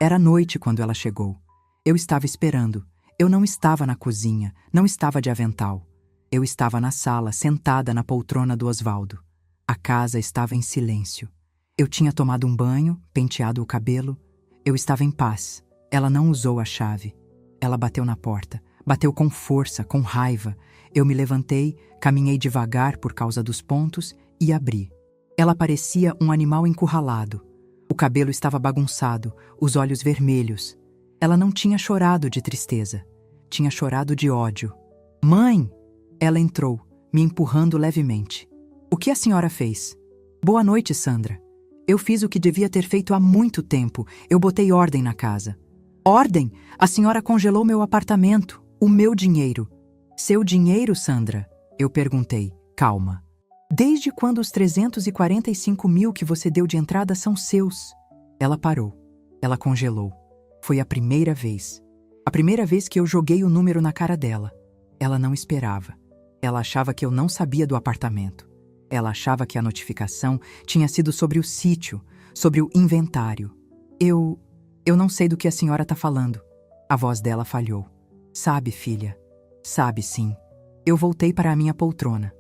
Era noite quando ela chegou. Eu estava esperando. Eu não estava na cozinha, não estava de avental. Eu estava na sala, sentada na poltrona do Osvaldo. A casa estava em silêncio. Eu tinha tomado um banho, penteado o cabelo. Eu estava em paz. Ela não usou a chave. Ela bateu na porta. Bateu com força, com raiva. Eu me levantei, caminhei devagar por causa dos pontos e abri. Ela parecia um animal encurralado. O cabelo estava bagunçado, os olhos vermelhos. Ela não tinha chorado de tristeza. Tinha chorado de ódio. Mãe! Ela entrou, me empurrando levemente. O que a senhora fez? Boa noite, Sandra. Eu fiz o que devia ter feito há muito tempo. Eu botei ordem na casa. Ordem? A senhora congelou meu apartamento, o meu dinheiro. Seu dinheiro, Sandra? Eu perguntei, calma. Desde quando os 345.000 que você deu de entrada são seus? Ela parou. Ela congelou. Foi a primeira vez. A primeira vez que eu joguei o número na cara dela. Ela não esperava. Ela achava que eu não sabia do apartamento. Ela achava que a notificação tinha sido sobre o sítio, sobre o inventário. Eu não sei do que a senhora está falando. A voz dela falhou. Sabe, filha. Sabe, sim. Eu voltei para a minha poltrona.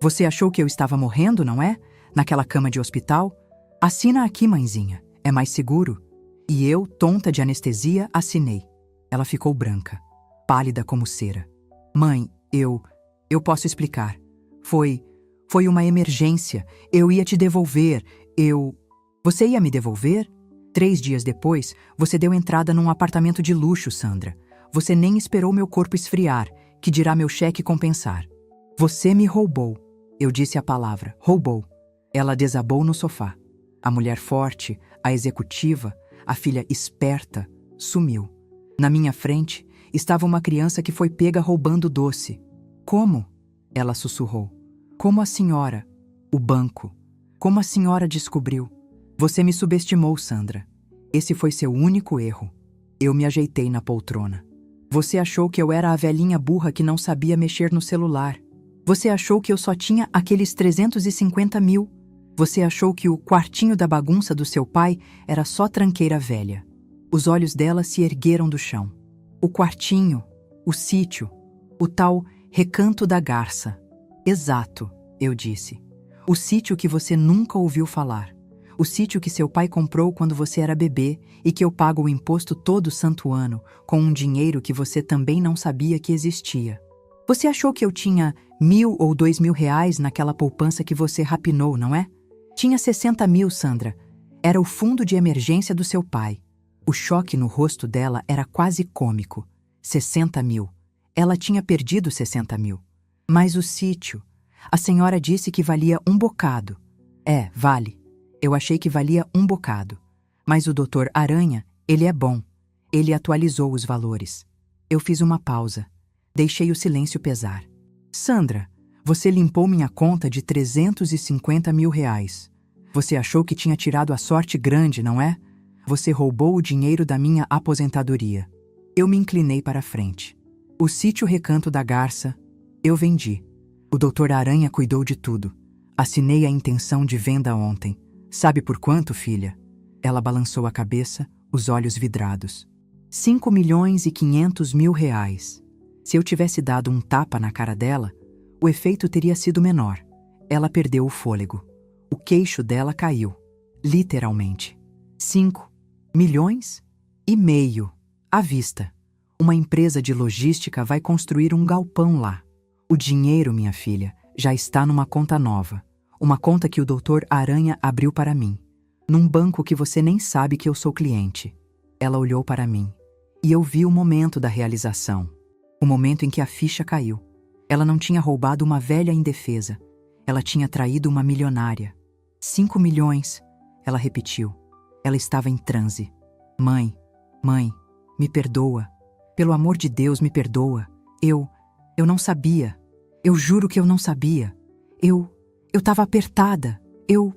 Você achou que eu estava morrendo, não é? Naquela cama de hospital? Assina aqui, mãezinha. É mais seguro. E eu, tonta de anestesia, assinei. Ela ficou branca, pálida como cera. Mãe, eu posso explicar. Foi uma emergência. Eu ia te devolver. Você ia me devolver? 3 dias depois, você deu entrada num apartamento de luxo, Sandra. Você nem esperou meu corpo esfriar, que dirá meu cheque compensar. Você me roubou. Eu disse a palavra, roubou. Ela desabou no sofá. A mulher forte, a executiva, a filha esperta, sumiu. Na minha frente estava uma criança que foi pega roubando doce. Como? Ela sussurrou. Como a senhora? O banco. Como a senhora descobriu? Você me subestimou, Sandra. Esse foi seu único erro. Eu me ajeitei na poltrona. Você achou que eu era a velhinha burra que não sabia mexer no celular. Você achou que eu só tinha aqueles 350 mil. Você achou que o quartinho da bagunça do seu pai era só tranqueira velha. Os olhos dela se ergueram do chão. O quartinho, o sítio, o tal Recanto da Garça. Exato, eu disse. O sítio que você nunca ouviu falar. O sítio que seu pai comprou quando você era bebê e que eu pago o imposto todo santo ano, com um dinheiro que você também não sabia que existia. Você achou que eu tinha 1.000 ou 2.000 reais naquela poupança que você rapinou, não é? Tinha 60 mil, Sandra. Era o fundo de emergência do seu pai. O choque no rosto dela era quase cômico. 60 mil. Ela tinha perdido 60 mil. Mas o sítio... A senhora disse que valia um bocado. É, vale. Eu achei que valia um bocado. Mas o doutor Aranha, ele é bom. Ele atualizou os valores. Eu fiz uma pausa. Deixei o silêncio pesar. Sandra, você limpou minha conta de 350 mil reais. Você achou que tinha tirado a sorte grande, não é? Você roubou o dinheiro da minha aposentadoria. Eu me inclinei para a frente. O sítio Recanto da Garça, eu vendi. O doutor Aranha cuidou de tudo. Assinei a intenção de venda ontem. Sabe por quanto, filha? Ela balançou a cabeça, os olhos vidrados. 5.500.000 reais. Se eu tivesse dado um tapa na cara dela, o efeito teria sido menor. Ela perdeu o fôlego. O queixo dela caiu. Literalmente. 5 milhões e meio. À vista. Uma empresa de logística vai construir um galpão lá. O dinheiro, minha filha, já está numa conta nova. Uma conta que o doutor Aranha abriu para mim. Num banco que você nem sabe que eu sou cliente. Ela olhou para mim. E eu vi o momento da realização. O momento em que a ficha caiu. Ela não tinha roubado uma velha indefesa. Ela tinha traído uma milionária. 5 milhões, ela repetiu. Ela estava em transe. Mãe, me perdoa. Pelo amor de Deus, me perdoa. Eu não sabia. Eu juro que eu não sabia. Eu estava apertada. Eu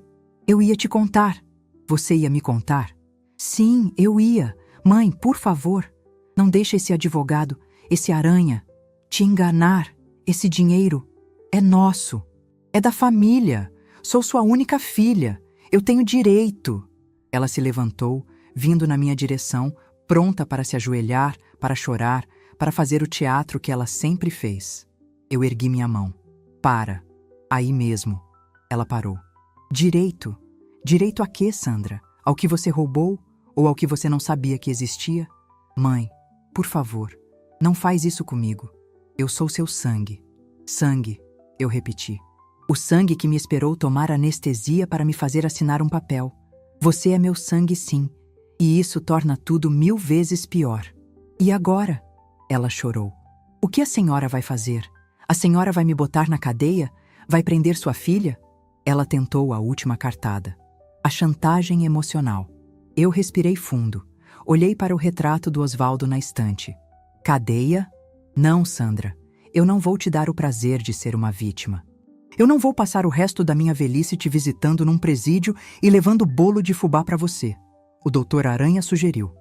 ia te contar. Você ia me contar? Sim, eu ia. Mãe, por favor, não deixe esse advogado, esse Aranha, te enganar. Esse dinheiro é nosso. É da família. Sou sua única filha. Eu tenho direito. Ela se levantou, vindo na minha direção, pronta para se ajoelhar, para chorar, para fazer o teatro que ela sempre fez. Eu ergui minha mão. Para. Aí mesmo. Ela parou. Direito? Direito a quê, Sandra? Ao que você roubou? Ou ao que você não sabia que existia? Mãe, por favor, não faz isso comigo. Eu sou seu sangue. Sangue, eu repeti. O sangue que me esperou tomar anestesia para me fazer assinar um papel. Você é meu sangue, sim. E isso torna tudo 1000 vezes pior. E agora? Ela chorou. O que a senhora vai fazer? A senhora vai me botar na cadeia? Vai prender sua filha? Ela tentou a última cartada. A chantagem emocional. Eu respirei fundo. Olhei para o retrato do Osvaldo na estante. Cadeia? Não, Sandra. Eu não vou te dar o prazer de ser uma vítima. Eu não vou passar o resto da minha velhice te visitando num presídio e levando bolo de fubá para você. O doutor Aranha sugeriu.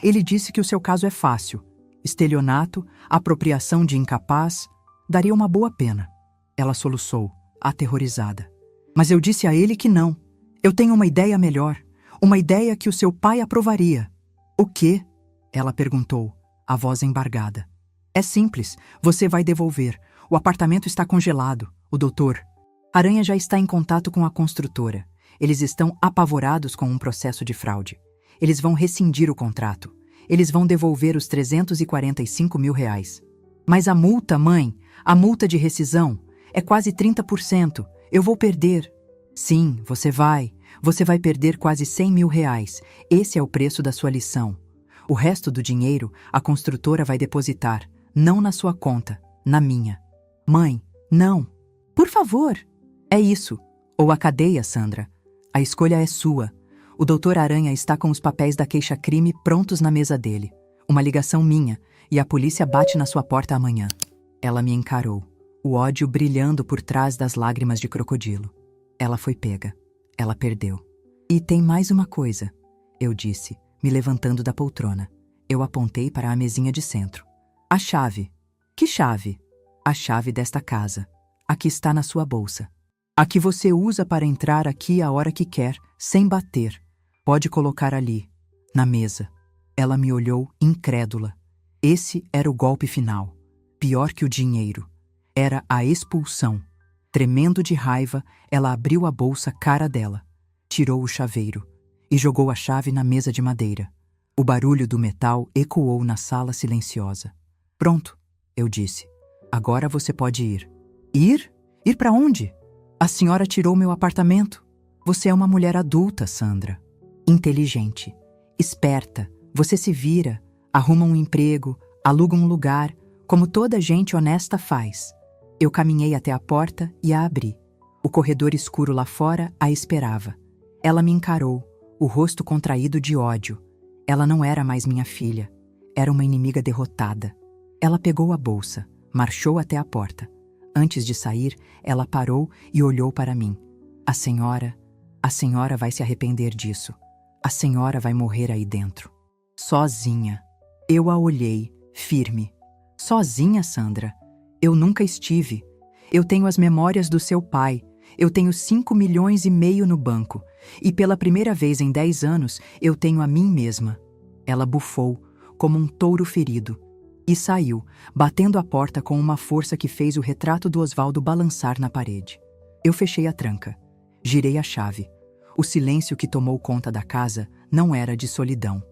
Ele disse que o seu caso é fácil. Estelionato, apropriação de incapaz, daria uma boa pena. Ela soluçou, aterrorizada. Mas eu disse a ele que não. Eu tenho uma ideia melhor. Uma ideia que o seu pai aprovaria. O quê? Ela perguntou, a voz embargada. É simples, você vai devolver. O apartamento está congelado. O doutor Aranha já está em contato com a construtora. Eles estão apavorados com um processo de fraude. Eles vão rescindir o contrato. Eles vão devolver os 345 mil reais. Mas a multa, mãe, a multa de rescisão, é quase 30%. Eu vou perder. Sim, você vai. Você vai perder quase 100 mil reais. Esse é o preço da sua lição. O resto do dinheiro, a construtora vai depositar. Não na sua conta, na minha. Mãe, Não. Por favor. É isso. Ou a cadeia, Sandra. A escolha é sua. O Dr. Aranha está com os papéis da queixa-crime prontos na mesa dele. Uma ligação minha, e a polícia bate na sua porta amanhã. Ela me encarou, o ódio brilhando por trás das lágrimas de crocodilo. Ela foi pega. Ela perdeu. E tem mais uma coisa, eu disse, me levantando da poltrona. Eu apontei para a mesinha de centro. A chave. Que chave? A chave desta casa. A que está na sua bolsa. A que você usa para entrar aqui a hora que quer, sem bater. Pode colocar ali, na mesa. Ela me olhou incrédula. Esse era o golpe final. Pior que o dinheiro. Era a expulsão. Tremendo de raiva, ela abriu a bolsa cara dela. Tirou o chaveiro e jogou a chave na mesa de madeira. O barulho do metal ecoou na sala silenciosa. Pronto, eu disse. Agora você pode ir. Ir? Ir para onde? A senhora tirou meu apartamento. Você é uma mulher adulta, Sandra. Inteligente, esperta. Você se vira, arruma um emprego, aluga um lugar, como toda gente honesta faz. Eu caminhei até a porta e a abri. O corredor escuro lá fora a esperava. Ela me encarou, o rosto contraído de ódio. Ela não era mais minha filha. Era uma inimiga derrotada. Ela pegou a bolsa, marchou até a porta. Antes de sair, ela parou e olhou para mim. A senhora vai se arrepender disso. A senhora vai morrer aí dentro. Sozinha. Eu a olhei, firme. Sozinha, Sandra? Eu nunca estive. Eu tenho as memórias do seu pai. Eu tenho 5,5 milhões no banco. E pela primeira vez em 10 anos, eu tenho a mim mesma. Ela bufou, como um touro ferido. E saiu, batendo a porta com uma força que fez o retrato do Osvaldo balançar na parede. Eu fechei a tranca. Girei a chave. O silêncio que tomou conta da casa não era de solidão.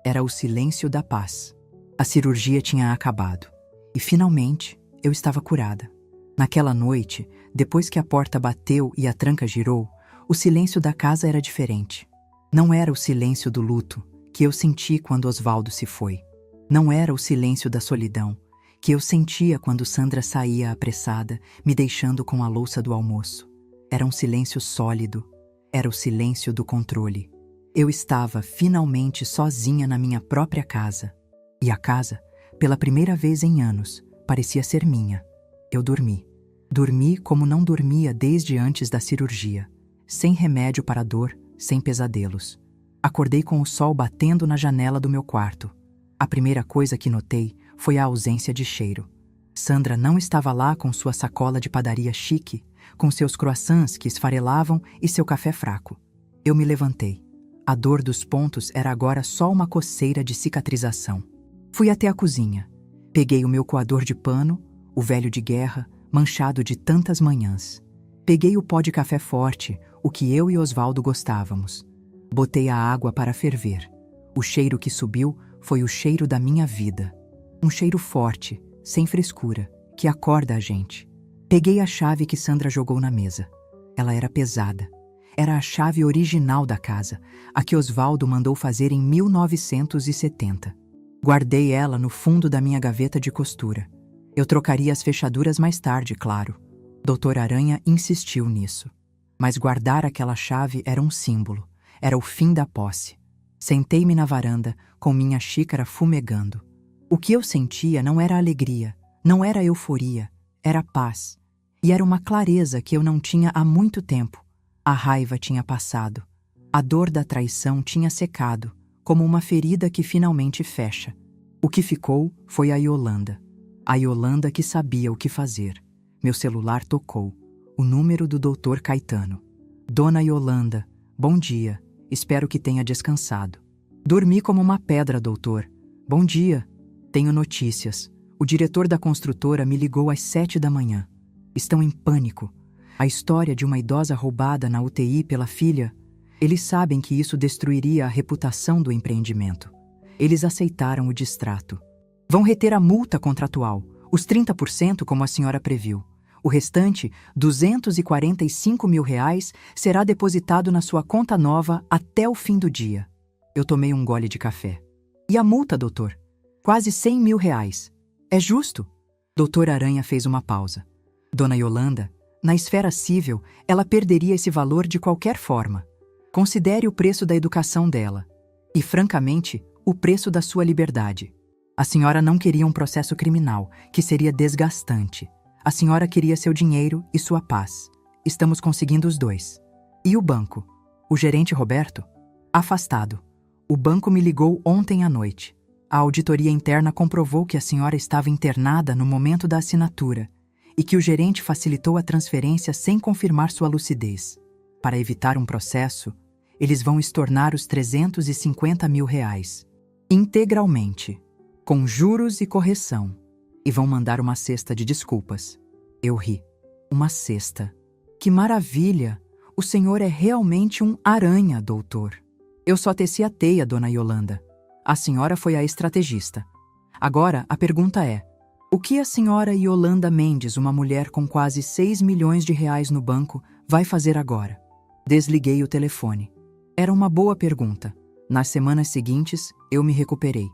Era o silêncio da paz. A cirurgia tinha acabado. E, finalmente, eu estava curada. Naquela noite, depois que a porta bateu e a tranca girou, o silêncio da casa era diferente. Não era o silêncio do luto, que eu senti quando Osvaldo se foi. Não era o silêncio da solidão, que eu sentia quando Sandra saía apressada, me deixando com a louça do almoço. Era um silêncio sólido. Era o silêncio do controle. Eu estava finalmente sozinha na minha própria casa. E a casa, pela primeira vez em anos, parecia ser minha. Eu dormi. Dormi como não dormia desde antes da cirurgia. Sem remédio para a dor, sem pesadelos. Acordei com o sol batendo na janela do meu quarto. A primeira coisa que notei foi a ausência de cheiro. Sandra não estava lá com sua sacola de padaria chique, com seus croissants que esfarelavam e seu café fraco. Eu me levantei. A dor dos pontos era agora só uma coceira de cicatrização. Fui até a cozinha. Peguei o meu coador de pano, o velho de guerra, manchado de tantas manhãs. Peguei o pó de café forte, o que eu e Osvaldo gostávamos. Botei a água para ferver. O cheiro que subiu foi o cheiro da minha vida. Um cheiro forte, sem frescura, que acorda a gente. Peguei a chave que Sandra jogou na mesa. Ela era pesada. Era a chave original da casa, a que Osvaldo mandou fazer em 1970. Guardei ela no fundo da minha gaveta de costura. Eu trocaria as fechaduras mais tarde, claro. Dr. Aranha insistiu nisso. Mas guardar aquela chave era um símbolo. Era o fim da posse. Sentei-me na varanda, com minha xícara fumegando. O que eu sentia não era alegria, não era euforia, era paz. E era uma clareza que eu não tinha há muito tempo. A raiva tinha passado. A dor da traição tinha secado, como uma ferida que finalmente fecha. O que ficou foi a Yolanda. A Yolanda que sabia o que fazer. Meu celular tocou. O número do Dr. Caetano. Dona Yolanda, bom dia. Espero que tenha descansado. Dormi como uma pedra, doutor. Bom dia. Tenho notícias. O diretor da construtora me ligou às 7 da manhã. Estão em pânico. A história de uma idosa roubada na UTI pela filha. Eles sabem que isso destruiria a reputação do empreendimento. Eles aceitaram o distrato. Vão reter a multa contratual, os 30% como a senhora previu. O restante, R$ 245 mil, será depositado na sua conta nova até o fim do dia. Eu tomei um gole de café. E a multa, doutor? Quase R$ 100 mil. É justo? Doutor Aranha fez uma pausa. Dona Yolanda, na esfera civil, ela perderia esse valor de qualquer forma. Considere o preço da educação dela. E, francamente, o preço da sua liberdade. A senhora não queria um processo criminal, que seria desgastante. A senhora queria seu dinheiro e sua paz. Estamos conseguindo os dois. E o banco? O gerente Roberto? Afastado. O banco me ligou ontem à noite. A auditoria interna comprovou que a senhora estava internada no momento da assinatura e que o gerente facilitou a transferência sem confirmar sua lucidez. Para evitar um processo, eles vão estornar os R$350 mil, integralmente, com juros e correção, e vão mandar uma cesta de desculpas. Eu ri. Uma cesta. Que maravilha! O senhor é realmente um aranha, doutor. Eu só teci a teia, dona Yolanda. A senhora foi a estrategista. Agora, a pergunta é: o que a senhora Yolanda Mendes, uma mulher com quase R$6 milhões no banco, vai fazer agora? Desliguei o telefone. Era uma boa pergunta. Nas semanas seguintes, eu me recuperei.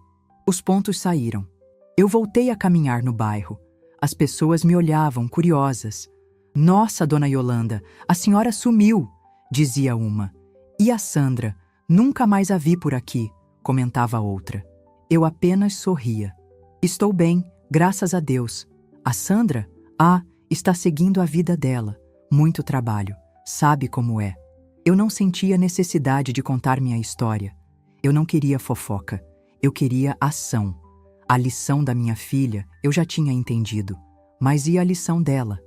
Os pontos saíram. Eu voltei a caminhar no bairro. As pessoas me olhavam, curiosas. Nossa, dona Yolanda, a senhora sumiu, dizia uma. E a Sandra? Nunca mais a vi por aqui, comentava outra. Eu apenas sorria. Estou bem, graças a Deus. A Sandra? Está seguindo a vida dela. Muito trabalho. Sabe como é. Eu não sentia necessidade de contar minha história. Eu não queria fofoca. Eu queria ação. A lição da minha filha eu já tinha entendido. Mas e a lição dela?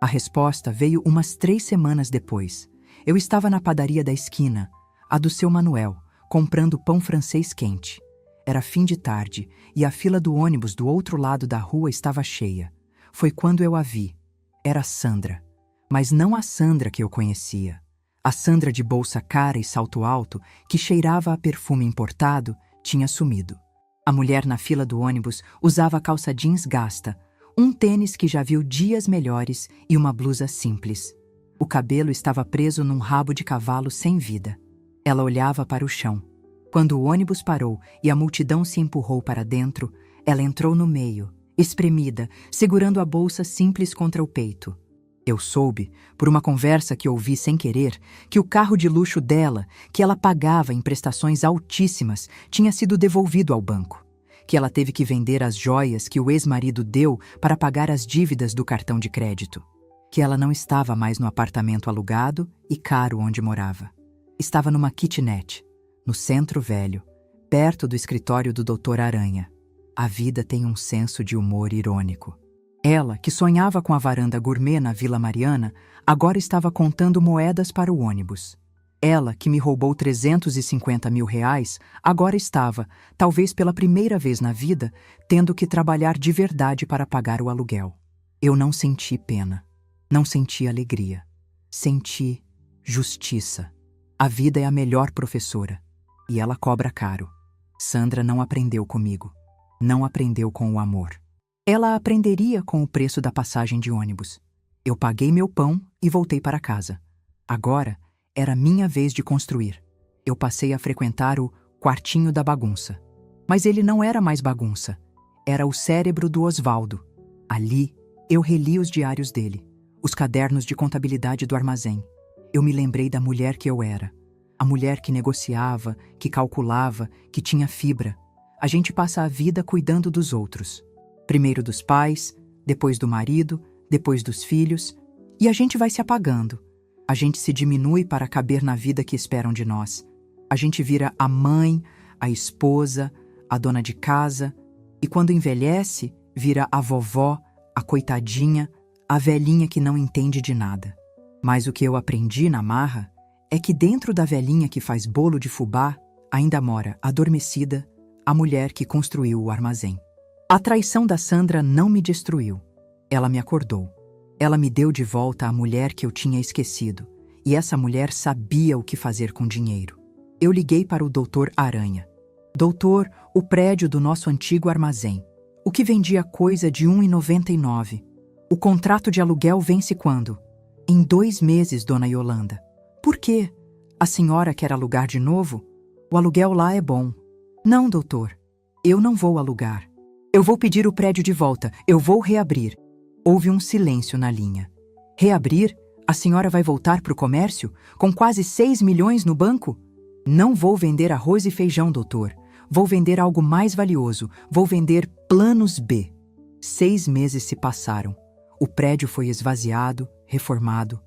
A resposta veio umas 3 semanas depois. Eu estava na padaria da esquina, a do seu Manuel, comprando pão francês quente. Era fim de tarde e a fila do ônibus do outro lado da rua estava cheia. Foi quando eu a vi. Era Sandra. Mas não a Sandra que eu conhecia. A Sandra de bolsa cara e salto alto, que cheirava a perfume importado, tinha sumido. A mulher na fila do ônibus usava calça jeans gasta, um tênis que já viu dias melhores e uma blusa simples. O cabelo estava preso num rabo de cavalo sem vida. Ela olhava para o chão. Quando o ônibus parou e a multidão se empurrou para dentro, ela entrou no meio, espremida, segurando a bolsa simples contra o peito. Eu soube, por uma conversa que ouvi sem querer, que o carro de luxo dela, que ela pagava em prestações altíssimas, tinha sido devolvido ao banco. Que ela teve que vender as joias que o ex-marido deu para pagar as dívidas do cartão de crédito. Que ela não estava mais no apartamento alugado e caro onde morava. Estava numa kitnet, no Centro Velho, perto do escritório do Dr. Aranha. A vida tem um senso de humor irônico. Ela, que sonhava com a varanda gourmet na Vila Mariana, agora estava contando moedas para o ônibus. Ela, que me roubou R$350 mil, agora estava, talvez pela primeira vez na vida, tendo que trabalhar de verdade para pagar o aluguel. Eu não senti pena. Não senti alegria. Senti justiça. A vida é a melhor professora. E ela cobra caro. Sandra não aprendeu comigo. Não aprendeu com o amor. Ela aprenderia com o preço da passagem de ônibus. Eu paguei meu pão e voltei para casa. Agora, era minha vez de construir. Eu passei a frequentar o quartinho da bagunça. Mas ele não era mais bagunça. Era o cérebro do Osvaldo. Ali, eu reli os diários dele, os cadernos de contabilidade do armazém. Eu me lembrei da mulher que eu era. A mulher que negociava, que calculava, que tinha fibra. A gente passa a vida cuidando dos outros. Primeiro dos pais, depois do marido, depois dos filhos, e a gente vai se apagando. A gente se diminui para caber na vida que esperam de nós. A gente vira a mãe, a esposa, a dona de casa, e quando envelhece, vira a vovó, a coitadinha, a velhinha que não entende de nada. Mas o que eu aprendi na marra é que dentro da velhinha que faz bolo de fubá, ainda mora, adormecida, a mulher que construiu o armazém. A traição da Sandra não me destruiu. Ela me acordou. Ela me deu de volta a mulher que eu tinha esquecido. E essa mulher sabia o que fazer com dinheiro. Eu liguei para o Dr. Aranha. Doutor, o prédio do nosso antigo armazém. O que vendia coisa de R$1,99. O contrato de aluguel vence quando? Em 2 meses, dona Yolanda. Por quê? A senhora quer alugar de novo? O aluguel lá é bom. Não, doutor. Eu não vou alugar. Eu vou pedir o prédio de volta. Eu vou reabrir. Houve um silêncio na linha. Reabrir? A senhora vai voltar para o comércio? Com quase 6 milhões no banco? Não vou vender arroz e feijão, doutor. Vou vender algo mais valioso. Vou vender planos B. 6 meses se passaram. O prédio foi esvaziado, reformado.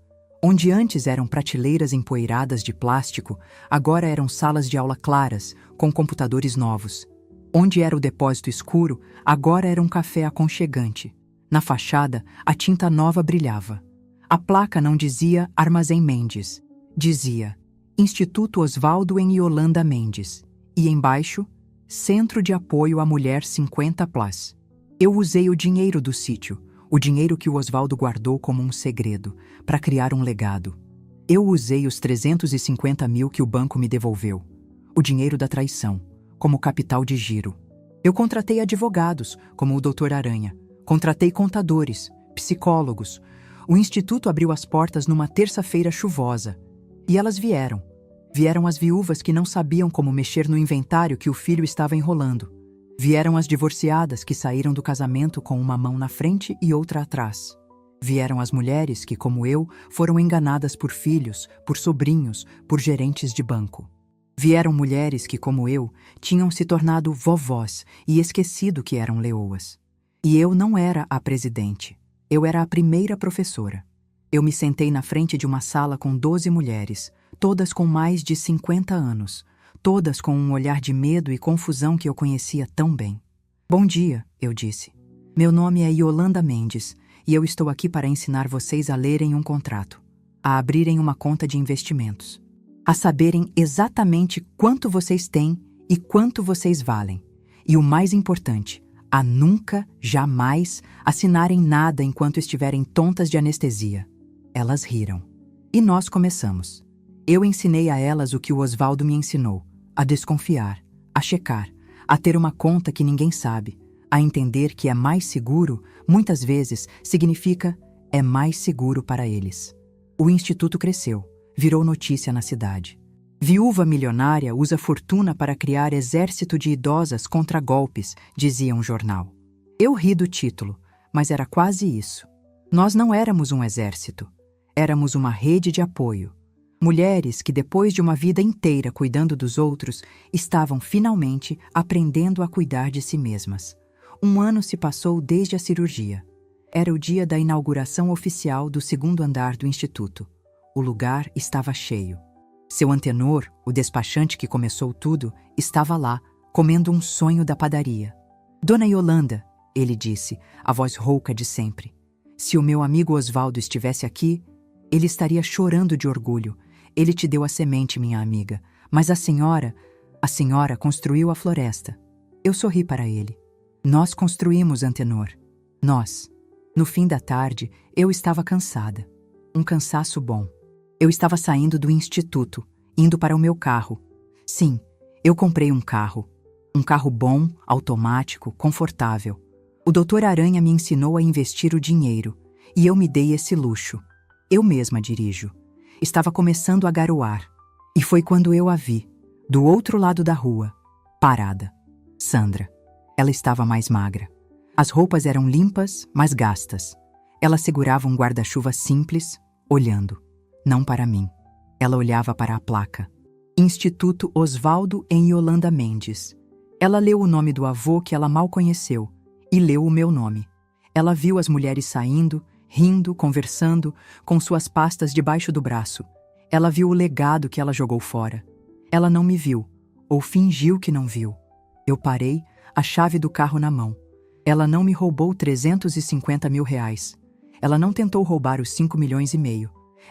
Onde antes eram prateleiras empoeiradas de plástico, agora eram salas de aula claras, com computadores novos. Onde era o depósito escuro, agora era um café aconchegante. Na fachada, a tinta nova brilhava. A placa não dizia Armazém Mendes. Dizia Instituto Osvaldo em Yolanda Mendes. E embaixo, Centro de Apoio à Mulher 50+. Eu usei o dinheiro do sítio, o dinheiro que o Osvaldo guardou como um segredo, para criar um legado. Eu usei os 350 mil que o banco me devolveu, o dinheiro da traição, como capital de giro. Eu contratei advogados, como o Dr. Aranha. Contratei contadores, psicólogos. O instituto abriu as portas numa terça-feira chuvosa. E elas vieram. Vieram as viúvas que não sabiam como mexer no inventário que o filho estava enrolando. Vieram as divorciadas que saíram do casamento com uma mão na frente e outra atrás. Vieram as mulheres que, como eu, foram enganadas por filhos, por sobrinhos, por gerentes de banco. Vieram mulheres que, como eu, tinham se tornado vovós e esquecido que eram leoas. E eu não era a presidente. Eu era a primeira professora. Eu me sentei na frente de uma sala com 12 mulheres, todas com mais de 50 anos, todas com um olhar de medo e confusão que eu conhecia tão bem. Bom dia, eu disse. Meu nome é Yolanda Mendes e eu estou aqui para ensinar vocês a lerem um contrato, a abrirem uma conta de investimentos, a saberem exatamente quanto vocês têm e quanto vocês valem. E o mais importante, a nunca, jamais assinarem nada enquanto estiverem tontas de anestesia. Elas riram. E nós começamos. Eu ensinei a elas o que o Osvaldo me ensinou. A desconfiar, a checar, a ter uma conta que ninguém sabe, a entender que é mais seguro, muitas vezes, significa é mais seguro para eles. O instituto cresceu, virou notícia na cidade. Viúva milionária usa fortuna para criar exército de idosas contra golpes, dizia um jornal. Eu ri do título, mas era quase isso. Nós não éramos um exército, éramos uma rede de apoio. Mulheres que, depois de uma vida inteira cuidando dos outros, estavam finalmente aprendendo a cuidar de si mesmas. 1 ano se passou desde a cirurgia. Era o dia da inauguração oficial do 2º andar do instituto. O lugar estava cheio. Seu antenor, o despachante que começou tudo, estava lá, comendo um sonho da padaria. Dona Yolanda, ele disse, a voz rouca de sempre. Se o meu amigo Osvaldo estivesse aqui, ele estaria chorando de orgulho. Ele te deu a semente, minha amiga, mas a senhora construiu a floresta. Eu sorri para ele. Nós construímos, Antenor. Nós. No fim da tarde, eu estava cansada. Um cansaço bom. Eu estava saindo do instituto, indo para o meu carro. Sim, eu comprei um carro. Um carro bom, automático, confortável. O Dr. Aranha me ensinou a investir o dinheiro, e eu me dei esse luxo. Eu mesma dirijo. Estava começando a garoar, e foi quando eu a vi, do outro lado da rua, parada. Sandra. Ela estava mais magra. As roupas eram limpas, mas gastas. Ela segurava um guarda-chuva simples, olhando. Não para mim. Ela olhava para a placa. Instituto Osvaldo em Yolanda Mendes. Ela leu o nome do avô que ela mal conheceu, e leu o meu nome. Ela viu as mulheres saindo, rindo, conversando, com suas pastas debaixo do braço. Ela viu o legado que ela jogou fora. Ela não me viu, ou fingiu que não viu. Eu parei, a chave do carro na mão. Ela não me roubou 350 mil reais. Ela não tentou roubar os 5,5 milhões.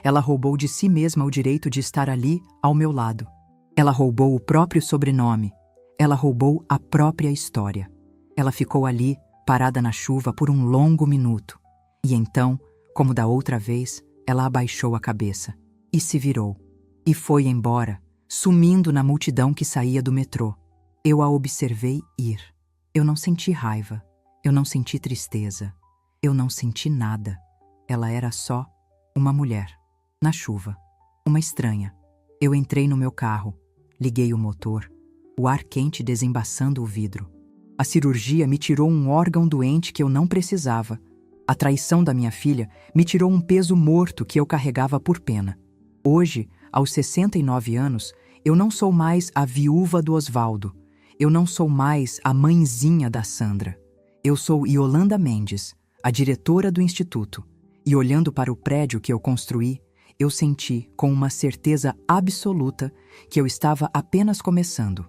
Ela roubou de si mesma o direito de estar ali, ao meu lado. Ela roubou o próprio sobrenome. Ela roubou a própria história. Ela ficou ali, parada na chuva por um longo minuto. E então, como da outra vez, ela abaixou a cabeça e se virou. E foi embora, sumindo na multidão que saía do metrô. Eu a observei ir. Eu não senti raiva. Eu não senti tristeza. Eu não senti nada. Ela era só uma mulher. Na chuva. Uma estranha. Eu entrei no meu carro. Liguei o motor. O ar quente desembaçando o vidro. A cirurgia me tirou um órgão doente que eu não precisava. A traição da minha filha me tirou um peso morto que eu carregava por pena. Hoje, aos 69 anos, eu não sou mais a viúva do Osvaldo. Eu não sou mais a mãezinha da Sandra. Eu sou Yolanda Mendes, a diretora do Instituto. E olhando para o prédio que eu construí, eu senti, com uma certeza absoluta, que eu estava apenas começando.